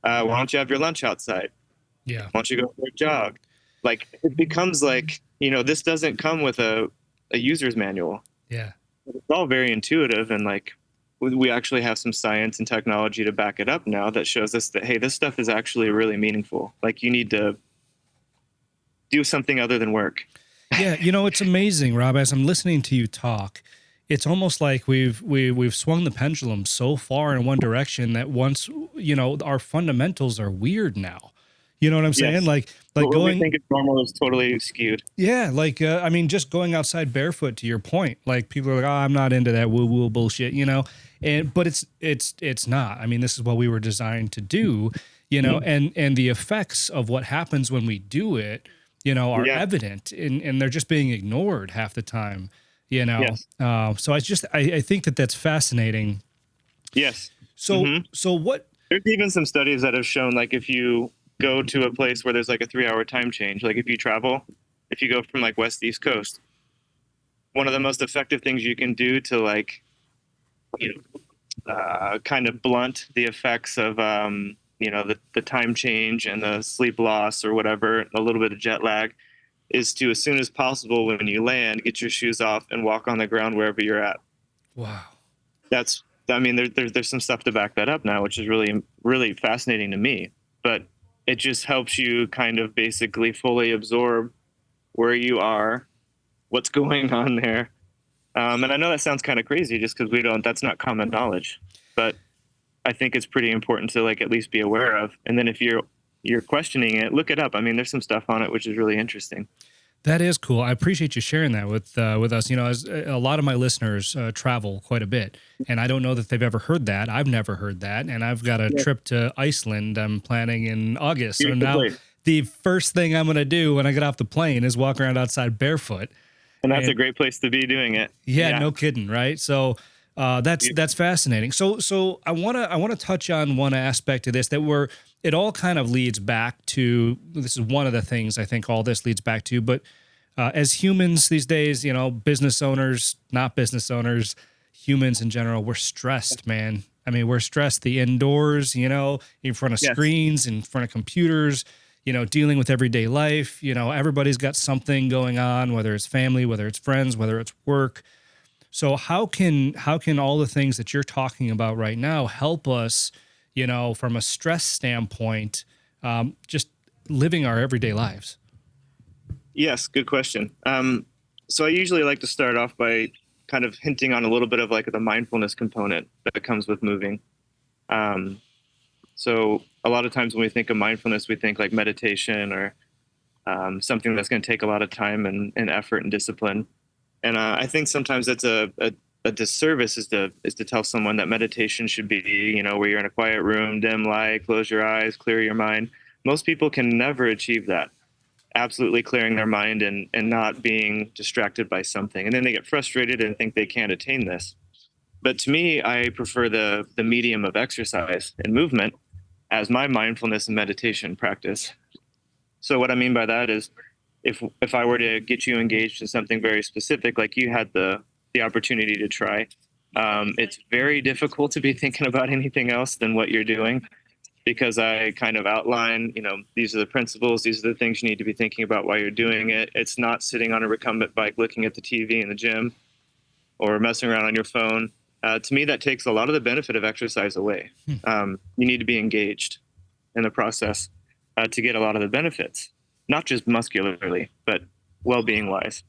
Why don't you have your lunch outside? Yeah. Why don't you go for a jog? Like, it becomes like, this doesn't come with a user's manual. Yeah. It's all very intuitive, and like we actually have some science and technology to back it up now that shows us that, hey, this stuff is actually really meaningful. Like, you need to do something other than work. Yeah, it's amazing, Rob. As I'm listening to you talk, it's almost like we've swung the pendulum so far in one direction that once our fundamentals are weird now. You know what I'm saying? Yes. Like What we going, think is normal is totally skewed. yeah, like I mean, just going outside barefoot. To your point, like people are like, "Oh, I'm not into that woo woo bullshit," but it's not. I mean, this is what we were designed to do, and the effects of what happens when we do it, are Yeah. evident, and they're just being ignored half the time. Yes. So I think that's fascinating. Yes. So what? There's even some studies that have shown, like, if you go to a place where there's like a 3-hour time change, like if you go from like West to East Coast, one of the most effective things you can do to like, kind of blunt the effects of, the time change and the sleep loss or whatever, a little bit of jet lag, is to, as soon as possible when you land, get your shoes off and walk on the ground wherever you're at. Wow. I mean, there's some stuff to back that up now, which is really, really fascinating to me. But it just helps you kind of basically fully absorb where you are, what's going on there. And I know that sounds kind of crazy just because that's not common knowledge, but I think it's pretty important to like at least be aware of. And then if you're questioning it, look it up. I mean, there's some stuff on it which is really interesting. That is cool. I appreciate you sharing that with us. As a lot of my listeners travel quite a bit, and I don't know that they've ever heard that. I've never heard that, and I've got a trip to Iceland I'm planning in August. So now the first thing I'm going to do when I get off the plane is walk around outside barefoot. And that's a great place to be doing it. Yeah, no kidding, right? So that's fascinating. So I want to touch on one aspect of this it all kind of leads back to. This is one of the things I think all this leads back to. But as humans these days, business owners, not business owners, humans in general, we're stressed, man. I mean, we're stressed. The indoors, in front of screens, in front of computers. Dealing with everyday life. Everybody's got something going on, whether it's family, whether it's friends, whether it's work. So how can all the things that you're talking about right now help us, from a stress standpoint, just living our everyday lives? Yes, good question. So I usually like to start off by kind of hinting on a little bit of like the mindfulness component that comes with moving. So a lot of times when we think of mindfulness, we think like meditation or something that's going to take a lot of time and effort and discipline. And I think sometimes that's a disservice is to tell someone that meditation should be, where you're in a quiet room, dim light, close your eyes, clear your mind. Most people can never achieve that, absolutely clearing their mind and not being distracted by something. And then they get frustrated and think they can't attain this. But to me, I prefer the medium of exercise and movement as my mindfulness and meditation practice. So what I mean by that is, if I were to get you engaged in something very specific, like you had the opportunity to try, it's very difficult to be thinking about anything else than what you're doing, because I kind of outline, these are the principles, these are the things you need to be thinking about while you're doing it. It's not sitting on a recumbent bike looking at the TV in the gym or messing around on your phone. To me, that takes a lot of the benefit of exercise away. You need to be engaged in the process to get a lot of the benefits, not just muscularly, but well-being wise.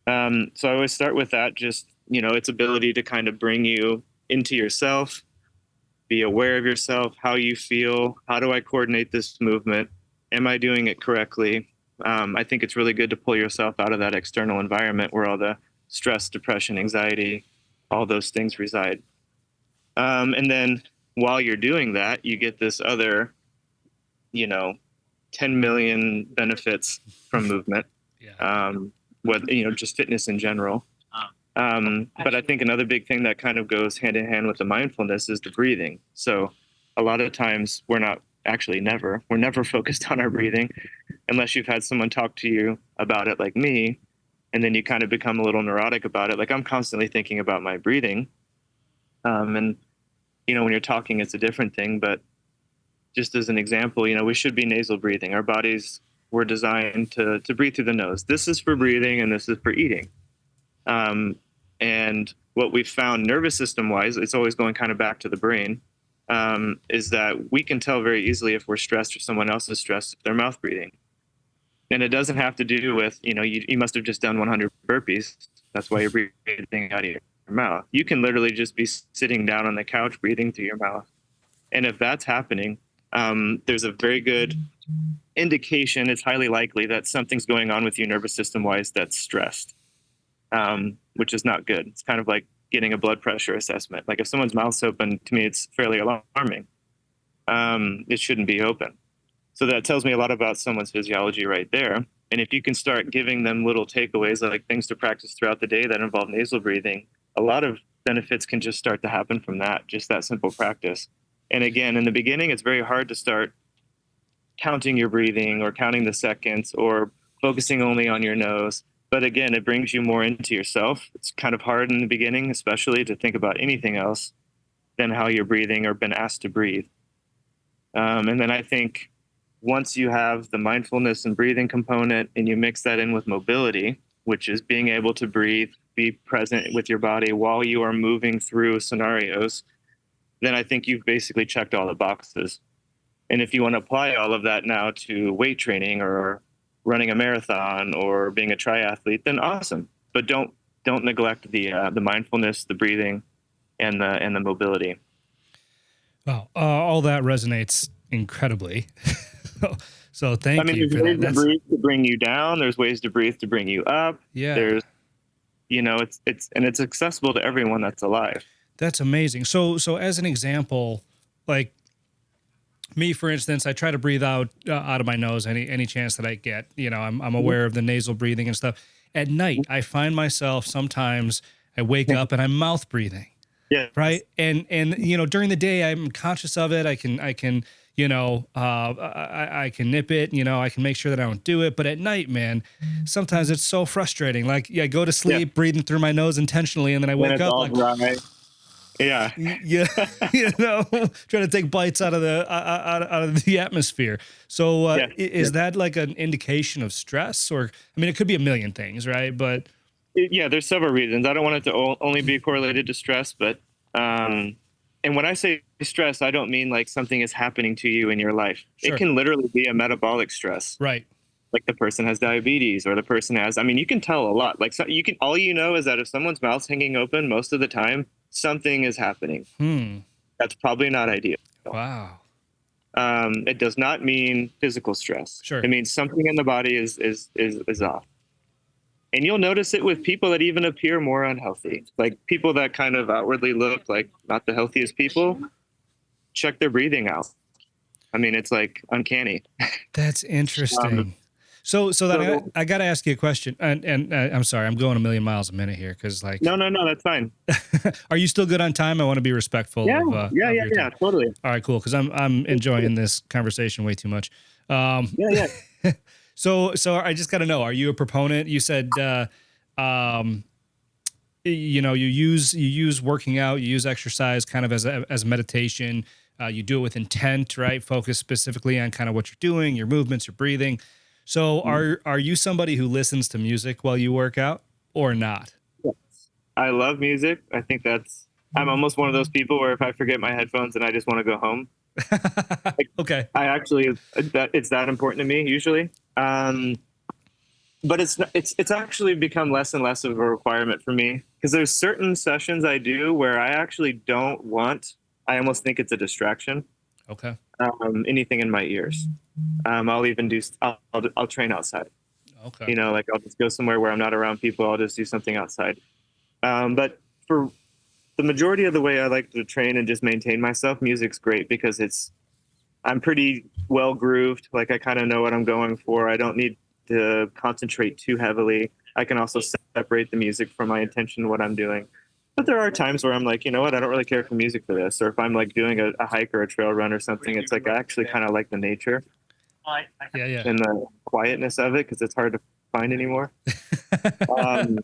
So I always start with that, just, its ability to kind of bring you into yourself, be aware of yourself, how you feel, how do I coordinate this movement? Am I doing it correctly? I think it's really good to pull yourself out of that external environment where all the stress, depression, anxiety, all those things reside. And then while you're doing that, you get this other, you know, 10 million benefits from movement. Yeah. What, just fitness in general. But I think another big thing that kind of goes hand in hand with the mindfulness is the breathing. So a lot of times we're never focused on our breathing unless you've had someone talk to you about it like me. And then you kind of become a little neurotic about it. Like I'm constantly thinking about my breathing. And, when you're talking, it's a different thing. But just as an example, we should be nasal breathing. Our bodies were designed to breathe through the nose. This is for breathing and this is for eating. And what we've found nervous system wise, it's always going kind of back to the brain, is that we can tell very easily if we're stressed or someone else is stressed if they're mouth breathing. And it doesn't have to do with, you must have just done 100 burpees. That's why you're breathing out of your mouth. You can literally just be sitting down on the couch breathing through your mouth. And if that's happening, there's a very good indication, it's highly likely that something's going on with you nervous system wise that's stressed, which is not good. It's kind of like getting a blood pressure assessment. Like if someone's mouth's open, to me, it's fairly alarming. It shouldn't be open. So that tells me a lot about someone's physiology right there. And if you can start giving them little takeaways, like things to practice throughout the day that involve nasal breathing, a lot of benefits can just start to happen from that, just that simple practice. And again, in the beginning, it's very hard to start counting your breathing or counting the seconds or focusing only on your nose. But again, it brings you more into yourself. It's kind of hard in the beginning, especially to think about anything else than how you're breathing or been asked to breathe. And then I think once you have the mindfulness and breathing component and you mix that in with mobility, which is being able to breathe, be present with your body while you are moving through scenarios, then I think you've basically checked all the boxes. And if you want to apply all of that now to weight training or running a marathon or being a triathlete, then awesome. But don't neglect the mindfulness, the breathing, and the mobility. Wow, all that resonates incredibly. So thank you for that. There's ways to breathe to bring you down. There's ways to breathe to bring you up. Yeah. There's, it's accessible to everyone that's alive. That's amazing. So as an example, like me, for instance, I try to breathe out of my nose any chance that I get. I'm aware of the nasal breathing and stuff. At night, I find myself sometimes I wake up and I'm mouth breathing. Yeah. Right. And during the day, I'm conscious of it. I can I can nip it. I can make sure that I don't do it. But at night, man, sometimes it's so frustrating. Like, I go to sleep breathing through my nose intentionally, and then I wake up like, dry. Yeah. Trying to take bites out of the atmosphere. So is that like an indication of stress? Or, I mean, it could be a million things, right? But there's several reasons. I don't want it to only be correlated to stress, but and when I say stress, I don't mean like something is happening to you in your life. Sure. It can literally be a metabolic stress. Right. Like the person has diabetes or the person has, you can tell a lot. Like all is that if someone's mouth's hanging open most of the time, something is happening. That's probably not ideal. Wow. It does not mean physical stress. Sure. It means something in the body is off. And you'll notice it with people that even appear more unhealthy, like people that kind of outwardly look like not the healthiest people. Check their breathing out. It's like uncanny. That's interesting. So I got to ask you a question, and I'm sorry, I'm going a million miles a minute here because like no, that's fine. Are you still good on time? I want to be respectful. Yeah, of your time. Totally. All right, cool. Because I'm enjoying this conversation way too much. So I just got to know: are you a proponent? You said, you use working out, you use exercise kind of as meditation. You do it with intent, right? Focus specifically on kind of what you're doing, your movements, your breathing. So are you somebody who listens to music while you work out or not? Yes. I love music. I think I'm almost one of those people where if I forget my headphones and I just want to go home. Okay. It's that important to me usually. But it's actually become less and less of a requirement for me because there's certain sessions I do where I actually I almost think it's a distraction. Okay. Anything in my ears. I'll even do, I'll train outside. Okay. You know, like I'll just go somewhere where I'm not around people. I'll just do something outside. But for the majority of the way I like to train and just maintain myself, music's great because I'm pretty well grooved. Like I kind of know what I'm going for. I don't need to concentrate too heavily. I can also separate the music from my intention, what I'm doing. But there are times where I'm like, you know what, I don't really care for music for this. Or if I'm like doing a hike or a trail run or something, it's like I actually kind of like the nature Yeah. and the quietness of it because it's hard to find anymore. Um,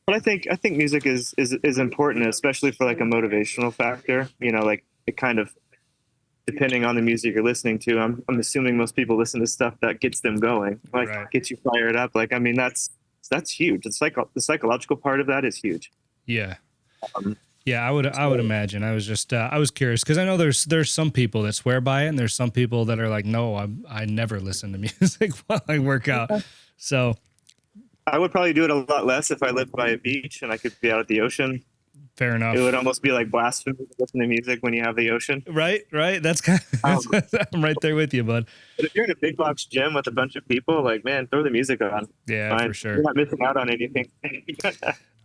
but I think music is important, especially for like a motivational factor. You know, like it kind of depending on the music you're listening to. I'm assuming most people listen to stuff that gets them going, like Right. gets you fired up. Like I mean, that's huge. The psychological part of that is huge. Yeah. Um, Yeah, I would imagine. I was just I was curious because I know there's some people that swear by it, and there's some people that are like, no, I never listen to music while I work out. So I would probably do it a lot less if I lived by a beach and I could be out at the ocean. fair enough. It would almost be like blasphemy to listen to music when you have the ocean. Right. That's kind Um, of, I'm right there with you, bud. but if you're in a big box gym with a bunch of people, like man, throw the music on. Yeah, Fine. for sure. You're not missing out on anything.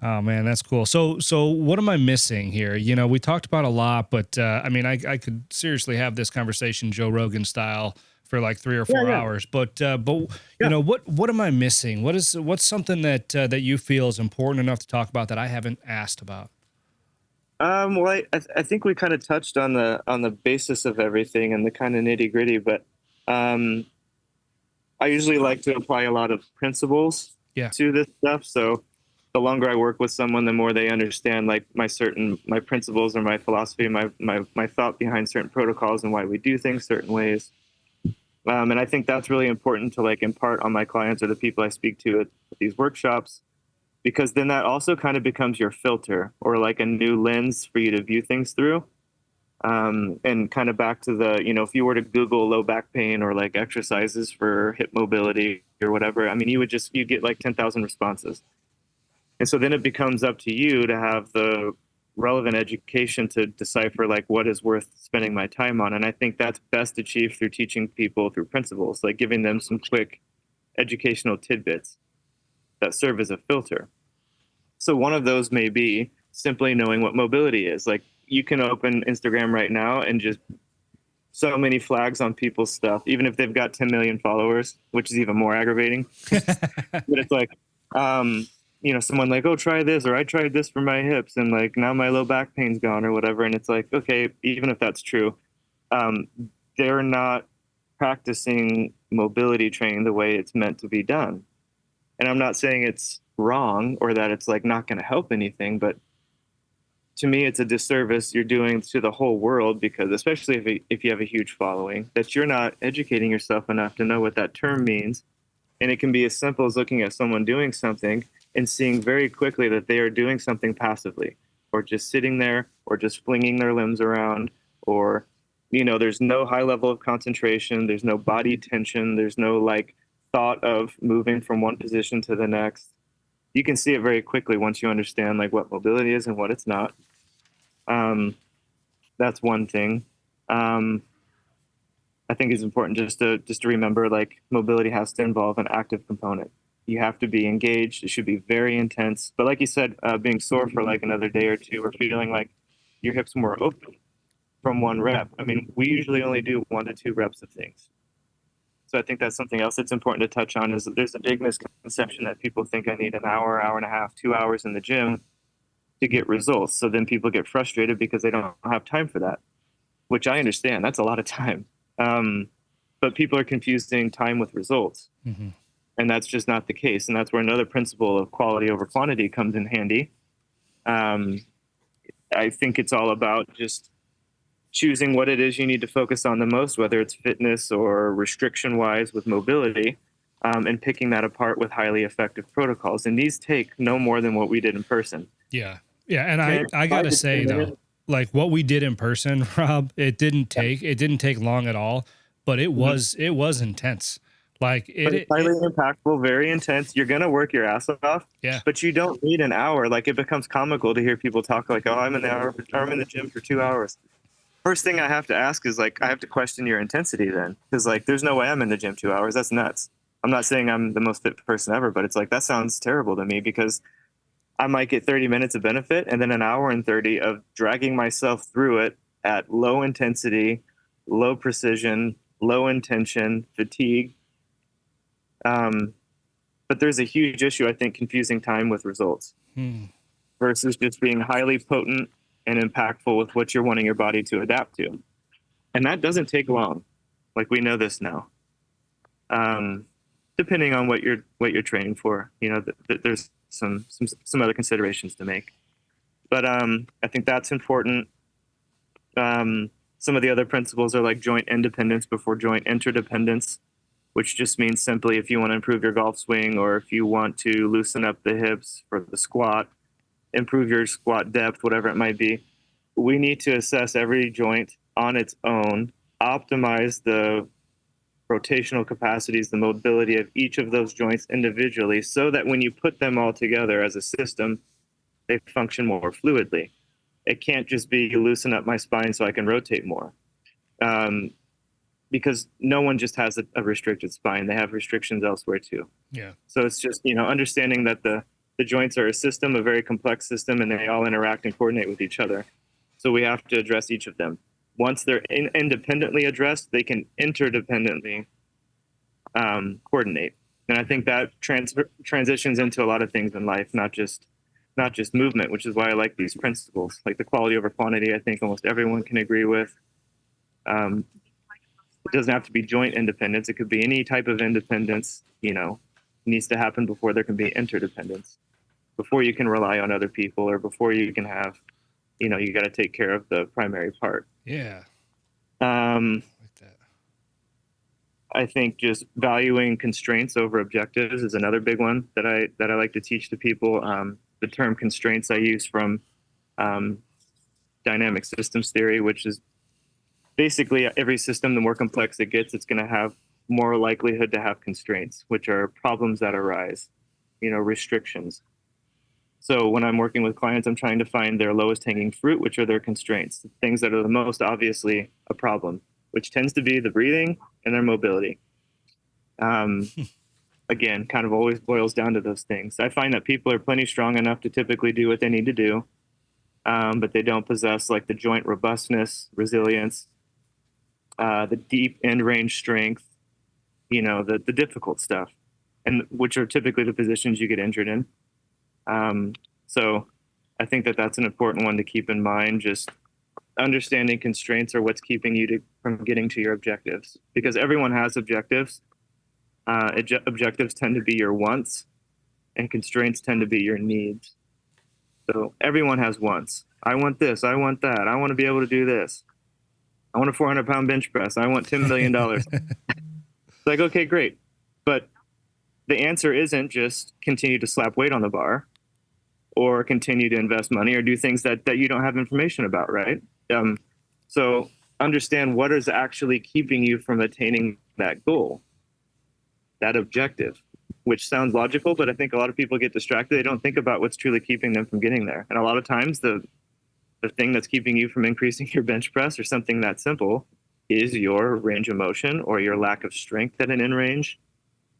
Oh man, that's cool. So what am I missing here? You know, we talked about a lot, but I mean, I could seriously have this conversation Joe Rogan style for like 3 or 4 hours. But you know, what am I missing? What's something that you feel is important enough to talk about that I haven't asked about? Well, I think we kind of touched on the basis of everything and the kind of nitty gritty, but um, I usually like to apply a lot of principles Yeah. to this stuff. So the longer I work with someone, the more they understand like my principles or my philosophy, my thought behind certain protocols and why we do things certain ways. And I think that's really important to like impart on my clients or the people I speak to at these workshops, because then that also kind of becomes your filter or like a new lens for you to view things through. And kind of back to the, you know, if you were to Google low back pain or like exercises for hip mobility or whatever, I mean, you get like 10,000 responses. And so then it becomes up to you to have the relevant education to decipher like what is worth spending my time on. And I think that's best achieved through teaching people through principles, like giving them some quick educational tidbits that serve as a filter. So one of those may be simply knowing what mobility is. Like you can open Instagram right now and just so many flags on people's stuff, even if they've got 10 million followers, which is even more aggravating. But it's like, you know, someone like, oh, try this, or I tried this for my hips, and like now my low back pain's gone, or whatever. And it's like, okay, even if that's true, they're not practicing mobility training the way it's meant to be done. And I'm not saying it's wrong or that it's like not going to help anything, but to me, it's a disservice you're doing to the whole world, because especially if you have a huge following, that you're not educating yourself enough to know what that term means. And it can be as simple as looking at someone doing something and seeing very quickly that they are doing something passively, or just sitting there, or just flinging their limbs around, or, you know, there's no high level of concentration, there's no body tension, there's no like thought of moving from one position to the next. You can see it very quickly once you understand like what mobility is and what it's not. That's one thing. I think it's important just to remember like mobility has to involve an active component. You have to be engaged. It should be very intense. But like you said, being sore for like another day or two, or feeling like your hips more open from one rep. I mean, we usually only do 1 to 2 reps of things. So I think that's something else that's important to touch on, is that there's a big misconception that people think I need an hour, hour and a half, 2 hours in the gym to get results. So then people get frustrated because they don't have time for that, which I understand. That's a lot of time. But people are confusing time with results. Mm-hmm. And that's just not the case. And that's where another principle of quality over quantity comes in handy. I think it's all about just choosing what it is you need to focus on the most, whether it's fitness or restriction wise with mobility, and picking that apart with highly effective protocols. And these take no more than what we did in person. Yeah. Yeah. And I got to say though, like what we did in person, Rob, it didn't take long at all, but it was intense. Like it's highly impactful, very intense. You're going to work your ass off. Yeah. But you don't need an hour. Like it becomes comical to hear people talk like, oh, I'm in the gym for 2 hours. first thing I have to ask is like, I have to question your intensity then. Cause like, there's no way I'm in the gym 2 hours. That's nuts. I'm not saying I'm the most fit person ever, but it's like, that sounds terrible to me because I might get 30 minutes of benefit and then an hour and 30 of dragging myself through it at low intensity, low precision, low intention, fatigue. But there's a huge issue, I think, confusing time with results versus just being highly potent and impactful with what you're wanting your body to adapt to. And that doesn't take long. Like, we know this now. Depending on what you're training for, there's some other considerations to make. But I think that's important. Some of the other principles are like joint independence before joint interdependence, which just means simply if you want to improve your golf swing or if you want to loosen up the hips for the squat, improve your squat depth, whatever it might be, we need to assess every joint on its own, optimize the rotational capacities, the mobility of each of those joints individually so that when you put them all together as a system, they function more fluidly. It can't just be loosen up my spine so I can rotate more. Because no one just has a restricted spine. They have restrictions elsewhere too. Yeah. So it's just, understanding that the joints are a system, a very complex system, and they all interact and coordinate with each other. So we have to address each of them. Once they're independently addressed, they can interdependently coordinate. And I think that transitions into a lot of things in life, not just movement, which is why I like these principles. Like the quality over quantity, I think almost everyone can agree with. It doesn't have to be joint independence. It could be any type of independence, needs to happen before there can be interdependence, before you can rely on other people or before you can have, you got to take care of the primary part. Yeah. Like that. I think just valuing constraints over objectives is another big one that I like to teach to people. The term constraints I use from dynamic systems theory, which is basically every system, the more complex it gets, it's going to have more likelihood to have constraints, which are problems that arise, restrictions. So when I'm working with clients, I'm trying to find their lowest hanging fruit, which are their constraints, the things that are the most obviously a problem, which tends to be the breathing and their mobility. Again, kind of always boils down to those things. I find that people are plenty strong enough to typically do what they need to do, but they don't possess like the joint robustness, resilience, the deep end range strength, the difficult stuff, and which are typically the positions you get injured in. So I think that that's an important one to keep in mind. Just understanding constraints are what's keeping you from getting to your objectives, because everyone has objectives. Objectives tend to be your wants and constraints tend to be your needs. So everyone has wants. I want this. I want that. I want to be able to do this. I want a 400-pound bench press. I want $10 million. It's like, okay, great. But the answer isn't just continue to slap weight on the bar or continue to invest money or do things that you don't have information about, right? So understand what is actually keeping you from attaining that goal, that objective, which sounds logical, but I think a lot of people get distracted. They don't think about what's truly keeping them from getting there. And a lot of times the thing that's keeping you from increasing your bench press or something that simple is your range of motion or your lack of strength at an in range,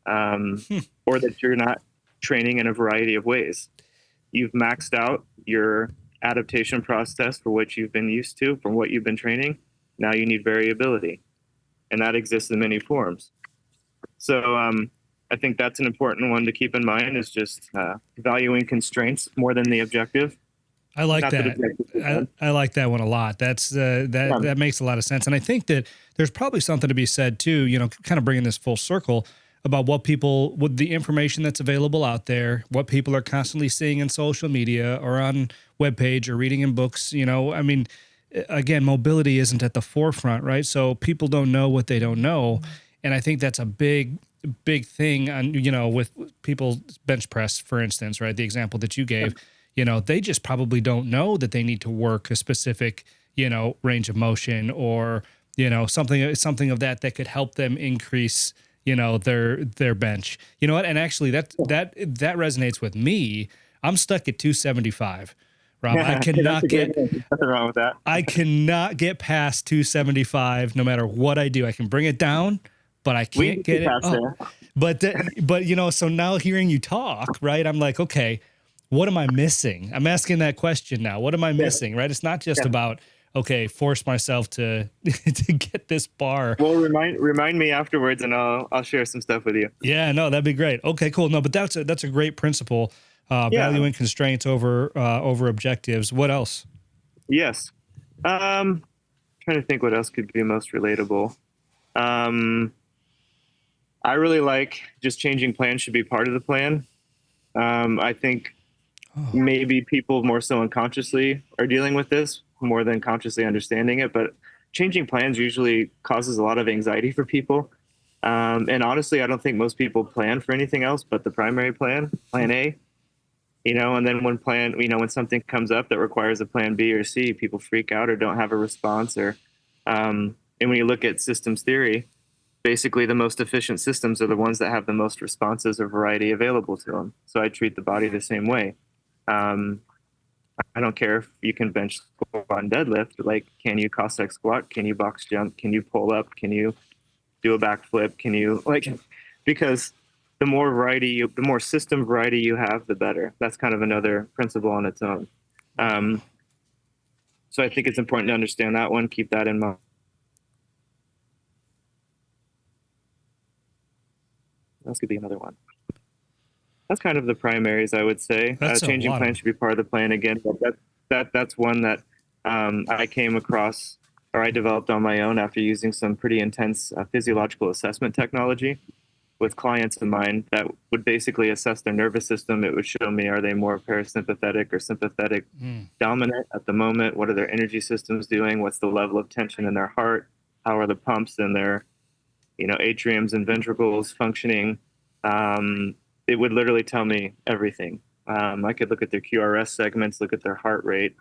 or that you're not training in a variety of ways. You've maxed out your adaptation process for what you've been used to, from what you've been training. Now you need variability, and that exists in many forms. So I think that's an important one to keep in mind, is just valuing constraints more than the objective. I like that. I like that one a lot. That's that makes a lot of sense. And I think that there's probably something to be said too, kind of bringing this full circle about what the information that's available out there, what people are constantly seeing in social media or on webpage or reading in books. I mean, again, mobility isn't at the forefront, right? So people don't know what they don't know. And I think that's a big thing on, with people's bench press, for instance, right? The example that you gave, they just probably don't know that they need to work a specific, range of motion or, something of that could help them increase, their bench. You know what? And actually that resonates with me. I'm stuck at 275, Rob. I cannot get nothing wrong with that. I cannot get past 275 no matter what I do. I can bring it down, but I can't get it up. But you know, so now hearing you talk, right? I'm like, okay, what am I missing? I'm asking that question now. What am I missing? Right? It's not just about, okay, force myself to to get this bar. Well, remind me afterwards, and I'll share some stuff with you. Yeah, no, that'd be great. Okay, cool. No, but that's a great principle. Valuing constraints over objectives. What else? Yes. Trying to think what else could be most relatable. I really like just changing plans should be part of the plan. I think maybe people more so unconsciously are dealing with this more than consciously understanding it, but changing plans usually causes a lot of anxiety for people. And honestly, I don't think most people plan for anything else but the primary plan A, you know, and then when something comes up that requires a plan B or C, people freak out or don't have a response and when you look at systems theory, basically the most efficient systems are the ones that have the most responses or variety available to them. So I treat the body the same way. I don't care if you can bench, squat, and deadlift. Like, can you Cossack squat? Can you box jump? Can you pull up? Can you do a backflip? Can you because the more system variety you have, the better. That's kind of another principle on its own. So I think it's important to understand that one. Keep that in mind. That could be another one. That's kind of the primaries, I would say. Changing plans should be part of the plan again. But that's one that I came across or I developed on my own after using some pretty intense physiological assessment technology with clients of mine that would basically assess their nervous system. It would show me, are they more parasympathetic or sympathetic dominant at the moment? What are their energy systems doing? What's the level of tension in their heart? How are the pumps in their atriums and ventricles functioning? It would literally tell me everything. I could look at their QRS segments, look at their heart rate,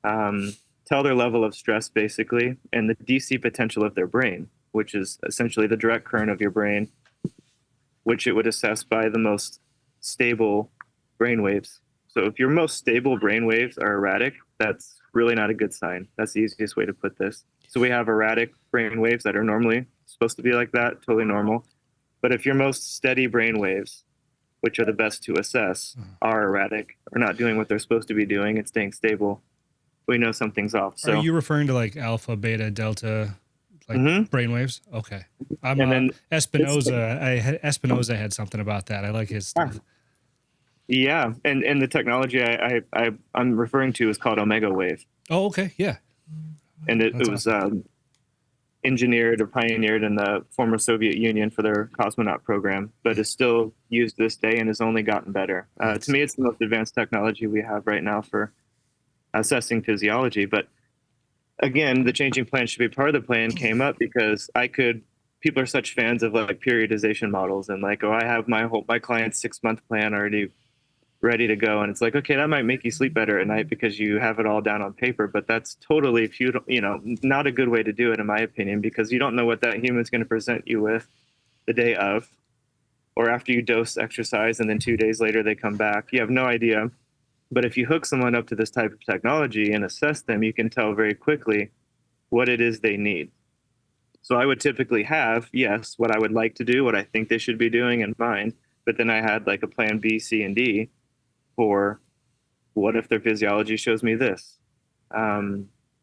tell their level of stress basically, and the DC potential of their brain, which is essentially the direct current of your brain, which it would assess by the most stable brain waves. So if your most stable brain waves are erratic, that's really not a good sign. That's the easiest way to put this. So we have erratic brain waves that are normally supposed to be like that, totally normal. But if your most steady brain waves, which are the best to assess, are erratic or not doing what they're supposed to be doing and staying stable, we know something's off. So, are you referring to like alpha, beta, delta, like brainwaves? Okay. I'm Espinoza. Espinoza had something about that. I like his stuff. Yeah, and the technology I'm referring to is called omega wave. Oh, okay, yeah. And it was engineered or pioneered in the former Soviet Union for their cosmonaut program, but is still used this day and has only gotten better. To me, it's the most advanced technology we have right now for assessing physiology. But again, the changing plan should be part of the plan came up because people are such fans of like periodization models and like, I have my client's 6-month plan already ready to go. And it's like, okay, that might make you sleep better at night because you have it all down on paper, but that's totally futile, not a good way to do it in my opinion, because you don't know what that human's going to present you with the day of, or after you dose exercise and then 2 days later they come back. You have no idea. But if you hook someone up to this type of technology and assess them, you can tell very quickly what it is they need. So I would typically have, yes, what I would like to do, what I think they should be doing in mind, but then I had like a plan B, C, and D for what if their physiology shows me this?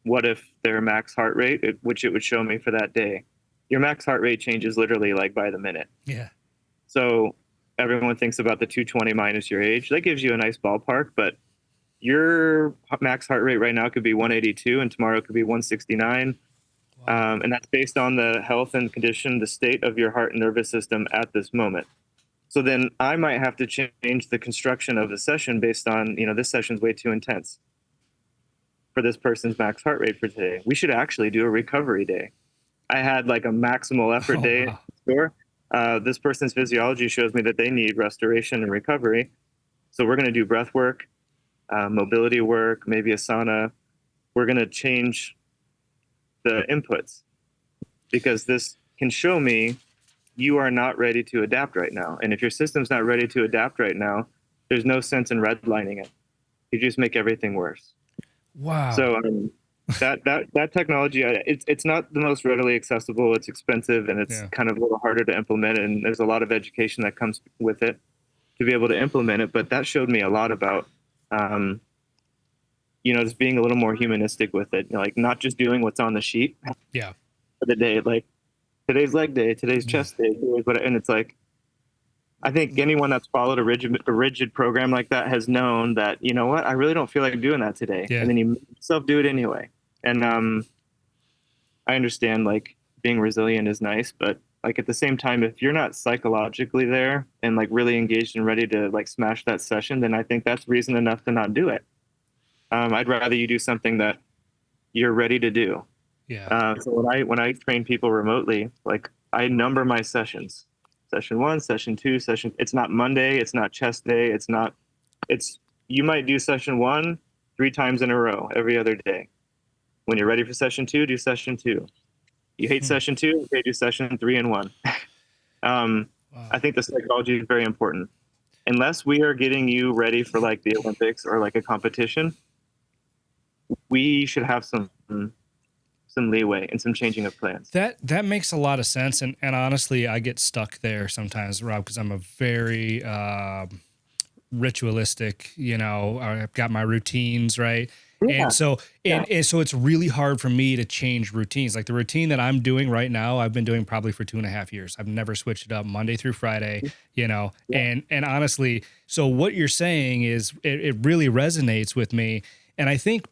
What if their max heart rate, which it would show me for that day? Your max heart rate changes literally like by the minute. Yeah. So everyone thinks about the 220 minus your age. That gives you a nice ballpark, but your max heart rate right now could be 182 and tomorrow could be 169. Wow. And that's based on the health and condition, the state of your heart and nervous system at this moment. So then I might have to change the construction of the session based on, this session's way too intense for this person's max heart rate for today. We should actually do a recovery day. I had like a maximal effort day. Wow. Sure. This person's physiology shows me that they need restoration and recovery. So we're going to do breath work, mobility work, maybe a sauna. We're going to change the inputs because this can show me you are not ready to adapt right now. And if your system's not ready to adapt right now, there's no sense in redlining it. you just make everything worse. Wow. So that technology, it's not the most readily accessible. It's expensive, and it's Yeah. kind of a little harder to implement. And there's a lot of education that comes with it to be able to implement it. But that showed me a lot about, just being a little more humanistic with it. Like not just doing what's on the sheet Yeah. for the day. Like today's leg day, today's chest day, and it's like, I think anyone that's followed a rigid program like that has known that, you know what, I really don't feel like doing that today. Yeah. And then you make yourself do it anyway. And I understand like being resilient is nice, but like at the same time, if you're not psychologically there and like really engaged and ready to like smash that session, then I think that's reason enough to not do it. I'd rather you do something that you're ready to do. Yeah. So when I train people remotely, like I number my sessions. Session 1, session 2, session. It's not Monday. It's not chest day. It's you might do session 1 3 times in a row every other day. When you're ready for session 2, do session 2. You hate session 2, okay, do session 3 and 1. Wow. I think the psychology is very important. Unless we are getting you ready for like the Olympics or like a competition, we should have some leeway and some changing of plans. That makes a lot of sense, and honestly, I get stuck there sometimes, Rob, because I'm a very ritualistic. I've got my routines, right? Yeah. And so and so it's really hard for me to change routines. Like the routine that I'm doing right now, I've been doing probably for 2.5 years. I've never switched it up Monday through Friday, and honestly, so what you're saying is it really resonates with me. And I think,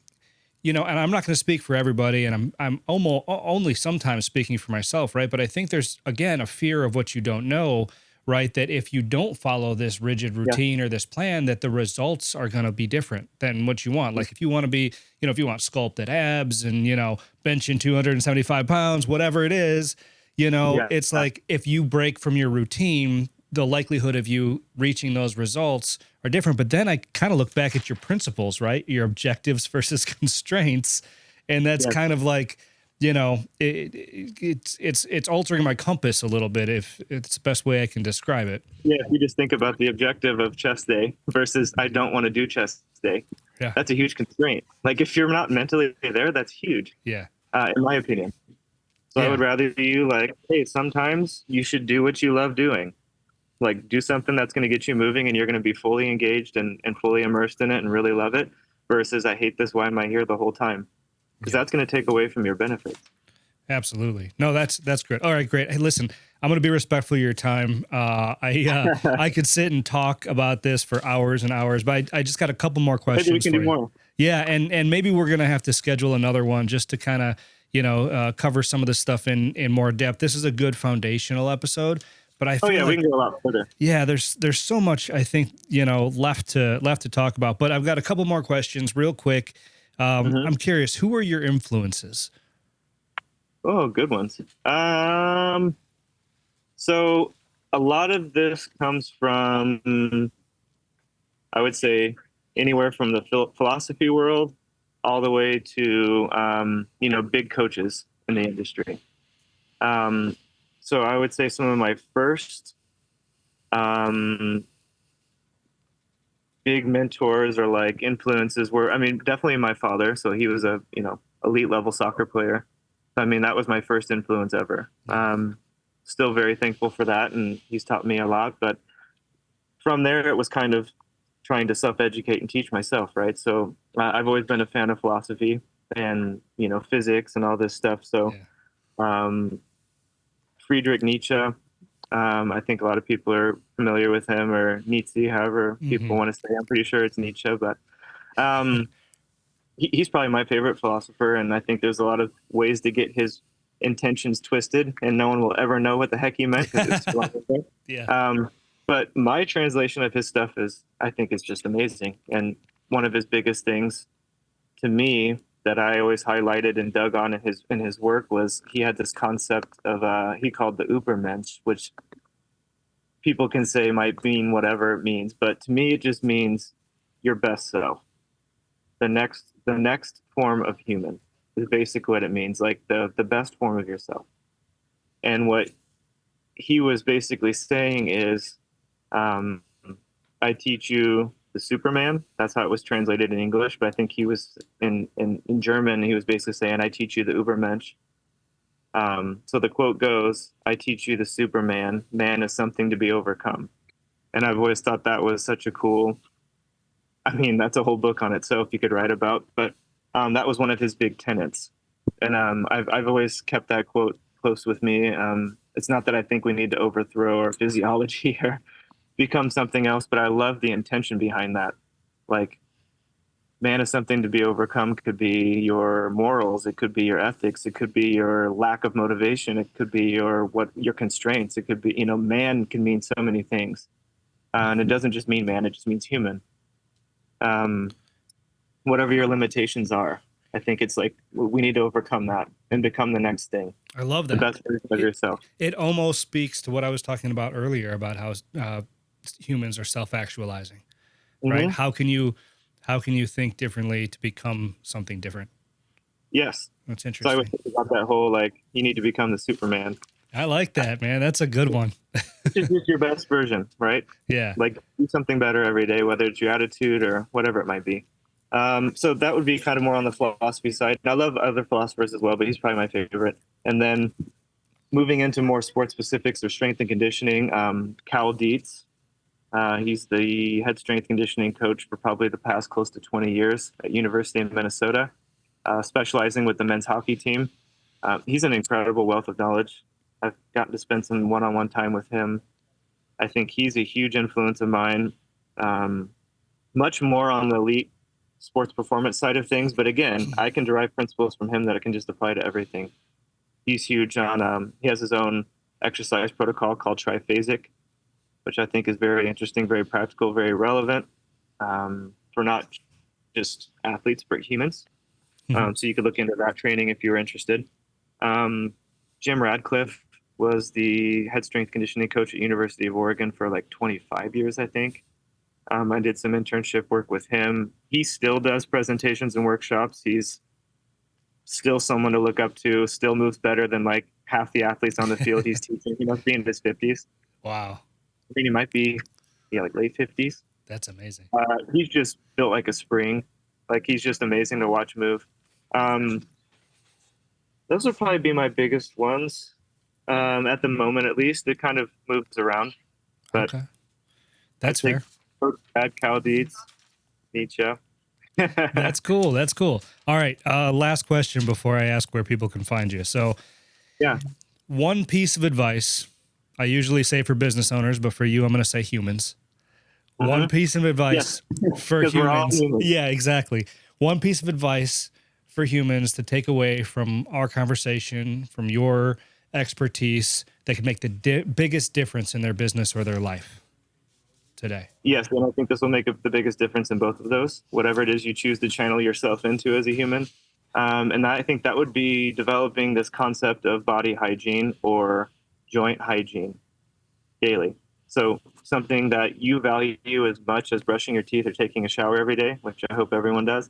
and I'm not going to speak for everybody, and I'm almost only sometimes speaking for myself, right? But I think there's, again, a fear of what you don't know, right? That if you don't follow this rigid routine or this plan, that the results are going to be different than what you want. Like if you want to be, if you want sculpted abs and, benching 275 pounds, whatever it is, it's like if you break from your routine, the likelihood of you reaching those results are different. But then I kind of look back at your principles, right? Your objectives versus constraints. And that's kind of like, it's altering my compass a little bit, if it's the best way I can describe it. Yeah, if you just think about the objective of chest day versus I don't want to do chest day, that's a huge constraint. Like if you're not mentally there, that's huge. Yeah. In my opinion. So I would rather you like, hey, sometimes you should do what you love doing. Like do something that's going to get you moving and you're going to be fully engaged and fully immersed in it and really love it versus I hate this. Why am I here the whole time? Because that's going to take away from your benefits. Absolutely. No, that's great. All right, great. Hey, listen, I'm going to be respectful of your time. I could sit and talk about this for hours and hours, but I just got a couple more questions. Maybe we can for do you. more. Yeah, and maybe we're going to have to schedule another one just to kind of cover some of this stuff in more depth. This is a good foundational episode, but I feel we can go a lot further. Yeah, there's so much I think left to talk about, but I've got a couple more questions real quick. I'm curious, who are your influences? Oh, good ones. So a lot of this comes from, I would say, anywhere from the philosophy world all the way to, big coaches in the industry. So I would say some of my first big mentors or like influences were, definitely my father. So he was a, elite level soccer player. I mean, that was my first influence ever. Still very thankful for that. And he's taught me a lot, but from there, it was kind of trying to self-educate and teach myself. Right. So I've always been a fan of philosophy and, physics and all this stuff. So, Friedrich Nietzsche, I think a lot of people are familiar with him, or Nietzsche, however people want to say. I'm pretty sure it's Nietzsche, but he's probably my favorite philosopher, and I think there's a lot of ways to get his intentions twisted, and no one will ever know what the heck he meant because it's philosophy. But my translation of his stuff I think is just amazing, and one of his biggest things to me that I always highlighted and dug on in his work was he had this concept of he called the Übermensch, which people can say might mean whatever it means, but to me it just means your best self. The next form of human is basically what it means, like the best form of yourself. And what he was basically saying is, I teach you the Superman. That's how it was translated in English. But I think he was in German. He was basically saying, I teach you the Übermensch. So the quote goes, I teach you the Superman. Man is something to be overcome. And I've always thought that was such a cool, I mean, that's a whole book on itself you could write about. But that was one of his big tenets. And I've always kept that quote close with me. It's not that I think we need to overthrow our physiology or become something else, but I love the intention behind that. Like, man is something to be overcome could be your morals, it could be your ethics, it could be your lack of motivation, it could be your constraints, it could be, man can mean so many things. And it doesn't just mean man, it just means human. Whatever your limitations are, I think it's like we need to overcome that and become the next thing. I love that. The best version of yourself. It almost speaks to what I was talking about earlier about how humans are self-actualizing, right? How can you think differently to become something different? Yes. That's interesting. So I would think about that whole, like, you need to become the Superman. I like that, man. That's a good one. Just use your best version, right? Yeah. Like, do something better every day, whether it's your attitude or whatever it might be. So that would be kind of more on the philosophy side. And I love other philosophers as well, but he's probably my favorite. And then moving into more sports specifics or strength and conditioning, Cal Dietz. He's the head strength conditioning coach for probably the past close to 20 years at University of Minnesota, specializing with the men's hockey team. He's an incredible wealth of knowledge. I've gotten to spend some one-on-one time with him. I think he's a huge influence of mine, much more on the elite sports performance side of things. But again, I can derive principles from him that I can just apply to everything. He's huge on, he has his own exercise protocol called triphasic, which I think is very interesting, very practical, very relevant for not just athletes, but humans. So you could look into that training if you're interested. Jim Radcliffe was the head strength conditioning coach at University of Oregon for like 25 years, I think. I did some internship work with him. He still does presentations and workshops. He's still someone to look up to, still moves better than like half the athletes on the field he's teaching. He must be in his 50s. Wow. I mean, he might be, like late 50s. That's amazing. He's just built like a spring. Like, he's just amazing to watch move. Those would probably be my biggest ones at the moment, at least. It kind of moves around. But okay. That's fair. Brad Cal Dietz, Nietzsche. That's cool. That's cool. All right. Last question before I ask where people can find you. So, yeah, one piece of advice I usually say for business owners, but for you, I'm going to say humans. One piece of advice for humans. Yeah, exactly. One piece of advice for humans to take away from our conversation, from your expertise, that could make the biggest difference in their business or their life today. Yes, and I think this will make the biggest difference in both of those, whatever it is you choose to channel yourself into as a human. And I think that would be developing this concept of body hygiene or joint hygiene daily. So something that you value as much as brushing your teeth or taking a shower every day, which I hope everyone does.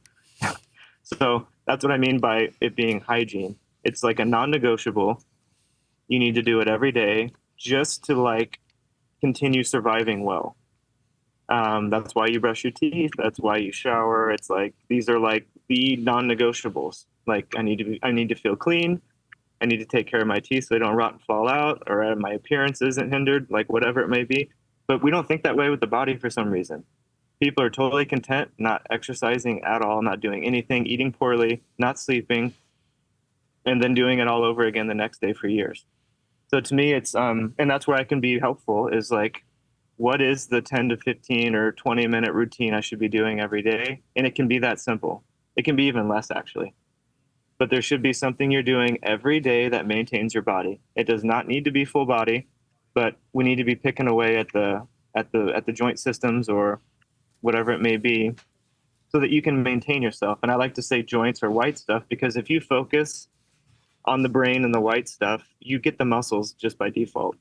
So that's what I mean by it being hygiene. It's like a non-negotiable. You need to do it every day just to like continue surviving well. That's why you brush your teeth. That's why you shower. It's like, these are like the non-negotiables. Like, I need to feel clean. I need to take care of my teeth so they don't rot and fall out, or my appearance isn't hindered, like whatever it may be. But we don't think that way with the body for some reason. People are totally content not exercising at all, not doing anything, eating poorly, not sleeping, and then doing it all over again the next day for years. So to me, it's and that's where I can be helpful, is like, what is the 10 to 15 or 20-minute routine I should be doing every day? And it can be that simple. It can be even less, actually. But there should be something you're doing every day that maintains your body. It does not need to be full body, but we need to be picking away at the joint systems or whatever it may be, so that you can maintain yourself. And I like to say joints or white stuff, because if you focus on the brain and the white stuff, you get the muscles just by default.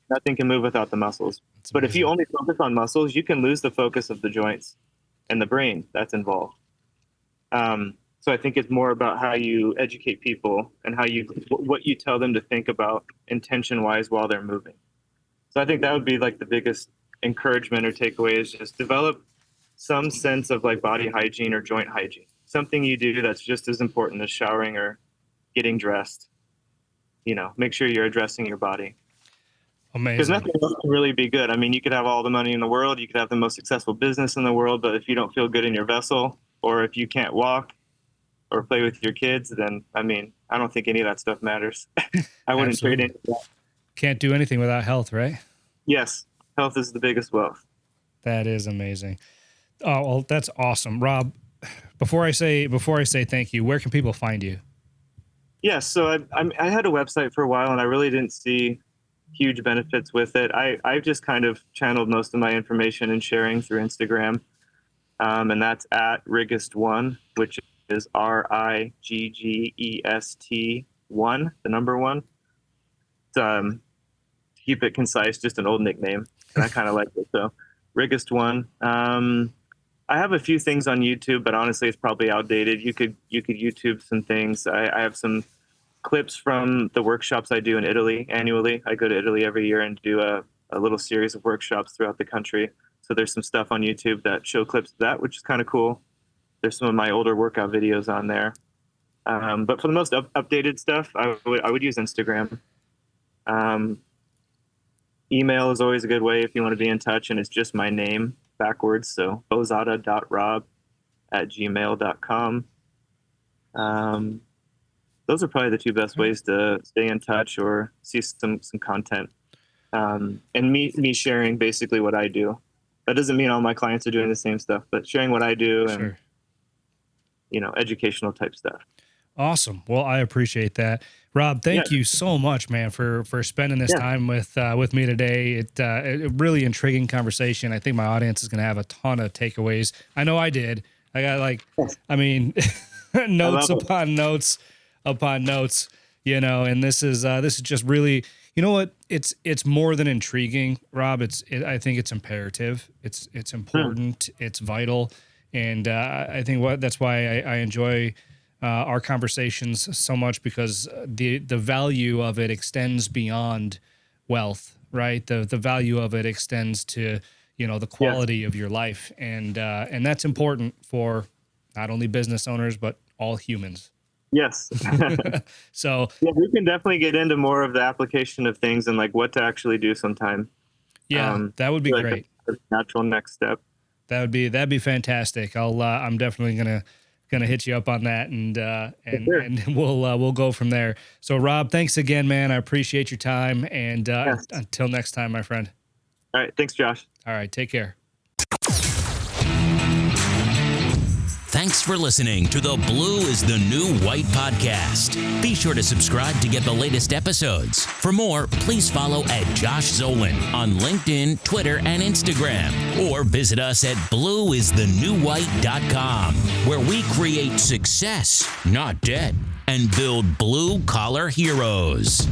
Nothing can move without the muscles. But if you only focus on muscles, you can lose the focus of the joints and the brain that's involved. So I think it's more about how you educate people and what you tell them to think about intention-wise while they're moving. So I think that would be like the biggest encouragement or takeaway, is just develop some sense of like body hygiene or joint hygiene. Something you do that's just as important as showering or getting dressed. Make sure you're addressing your body. Amazing. Because nothing else can really be good. I mean, you could have all the money in the world, you could have the most successful business in the world, but if you don't feel good in your vessel, or if you can't walk or play with your kids, then, I mean, I don't think any of that stuff matters. I wouldn't trade any of that. Can't do anything without health, right? Yes. Health is the biggest wealth. That is amazing. Oh, well, that's awesome. Rob, before I say thank you, where can people find you? Yeah, so I had a website for a while, and I really didn't see huge benefits with it. I've just kind of channeled most of my information and sharing through Instagram, and that's at Riggest1, which is RIGGEST 1, the number 1. To keep it concise, just an old nickname, and I kind of like it. So Riggest1. I have a few things on YouTube, but honestly, it's probably outdated. You could YouTube some things. I have some clips from the workshops I do in Italy annually. I go to Italy every year and do a little series of workshops throughout the country. So there's some stuff on YouTube that show clips of that, which is kind of cool. There's some of my older workout videos on there. But for the most updated stuff, I would use Instagram. Email is always a good way if you want to be in touch, and it's just my name backwards. So bozada.rob@gmail.com. Those are probably the two best ways to stay in touch or see some content. And me sharing basically what I do. That doesn't mean all my clients are doing the same stuff, but sharing what I do and, educational type stuff. Awesome. Well, I appreciate that. Rob, thank you so much, man, for spending this time with me today. It a really intriguing conversation. I think my audience is going to have a ton of takeaways. I know I did. I got notes upon notes upon notes, and this is just really, you know what? It's more than intriguing, Rob. I think it's imperative. It's important. It's vital. And I think that's why I enjoy our conversations so much, because the value of it extends beyond wealth, right? The value of it extends to, the quality of your life. And that's important for not only business owners, but all humans. Yes. So we can definitely get into more of the application of things and like what to actually do sometime. Yeah, that would be great. A natural next step. That'd be fantastic. I'm definitely gonna hit you up on that, and we'll go from there. So Rob, thanks again, man. I appreciate your time, and until next time, my friend. All right, thanks, Josh. All right, take care. Thanks for listening to the Blue is the New White podcast. Be sure to subscribe to get the latest episodes. For more, please follow at Josh Zolan on LinkedIn, Twitter, and Instagram, or visit us at blueisthenewwhite.com, where we create success, not debt, and build blue-collar heroes.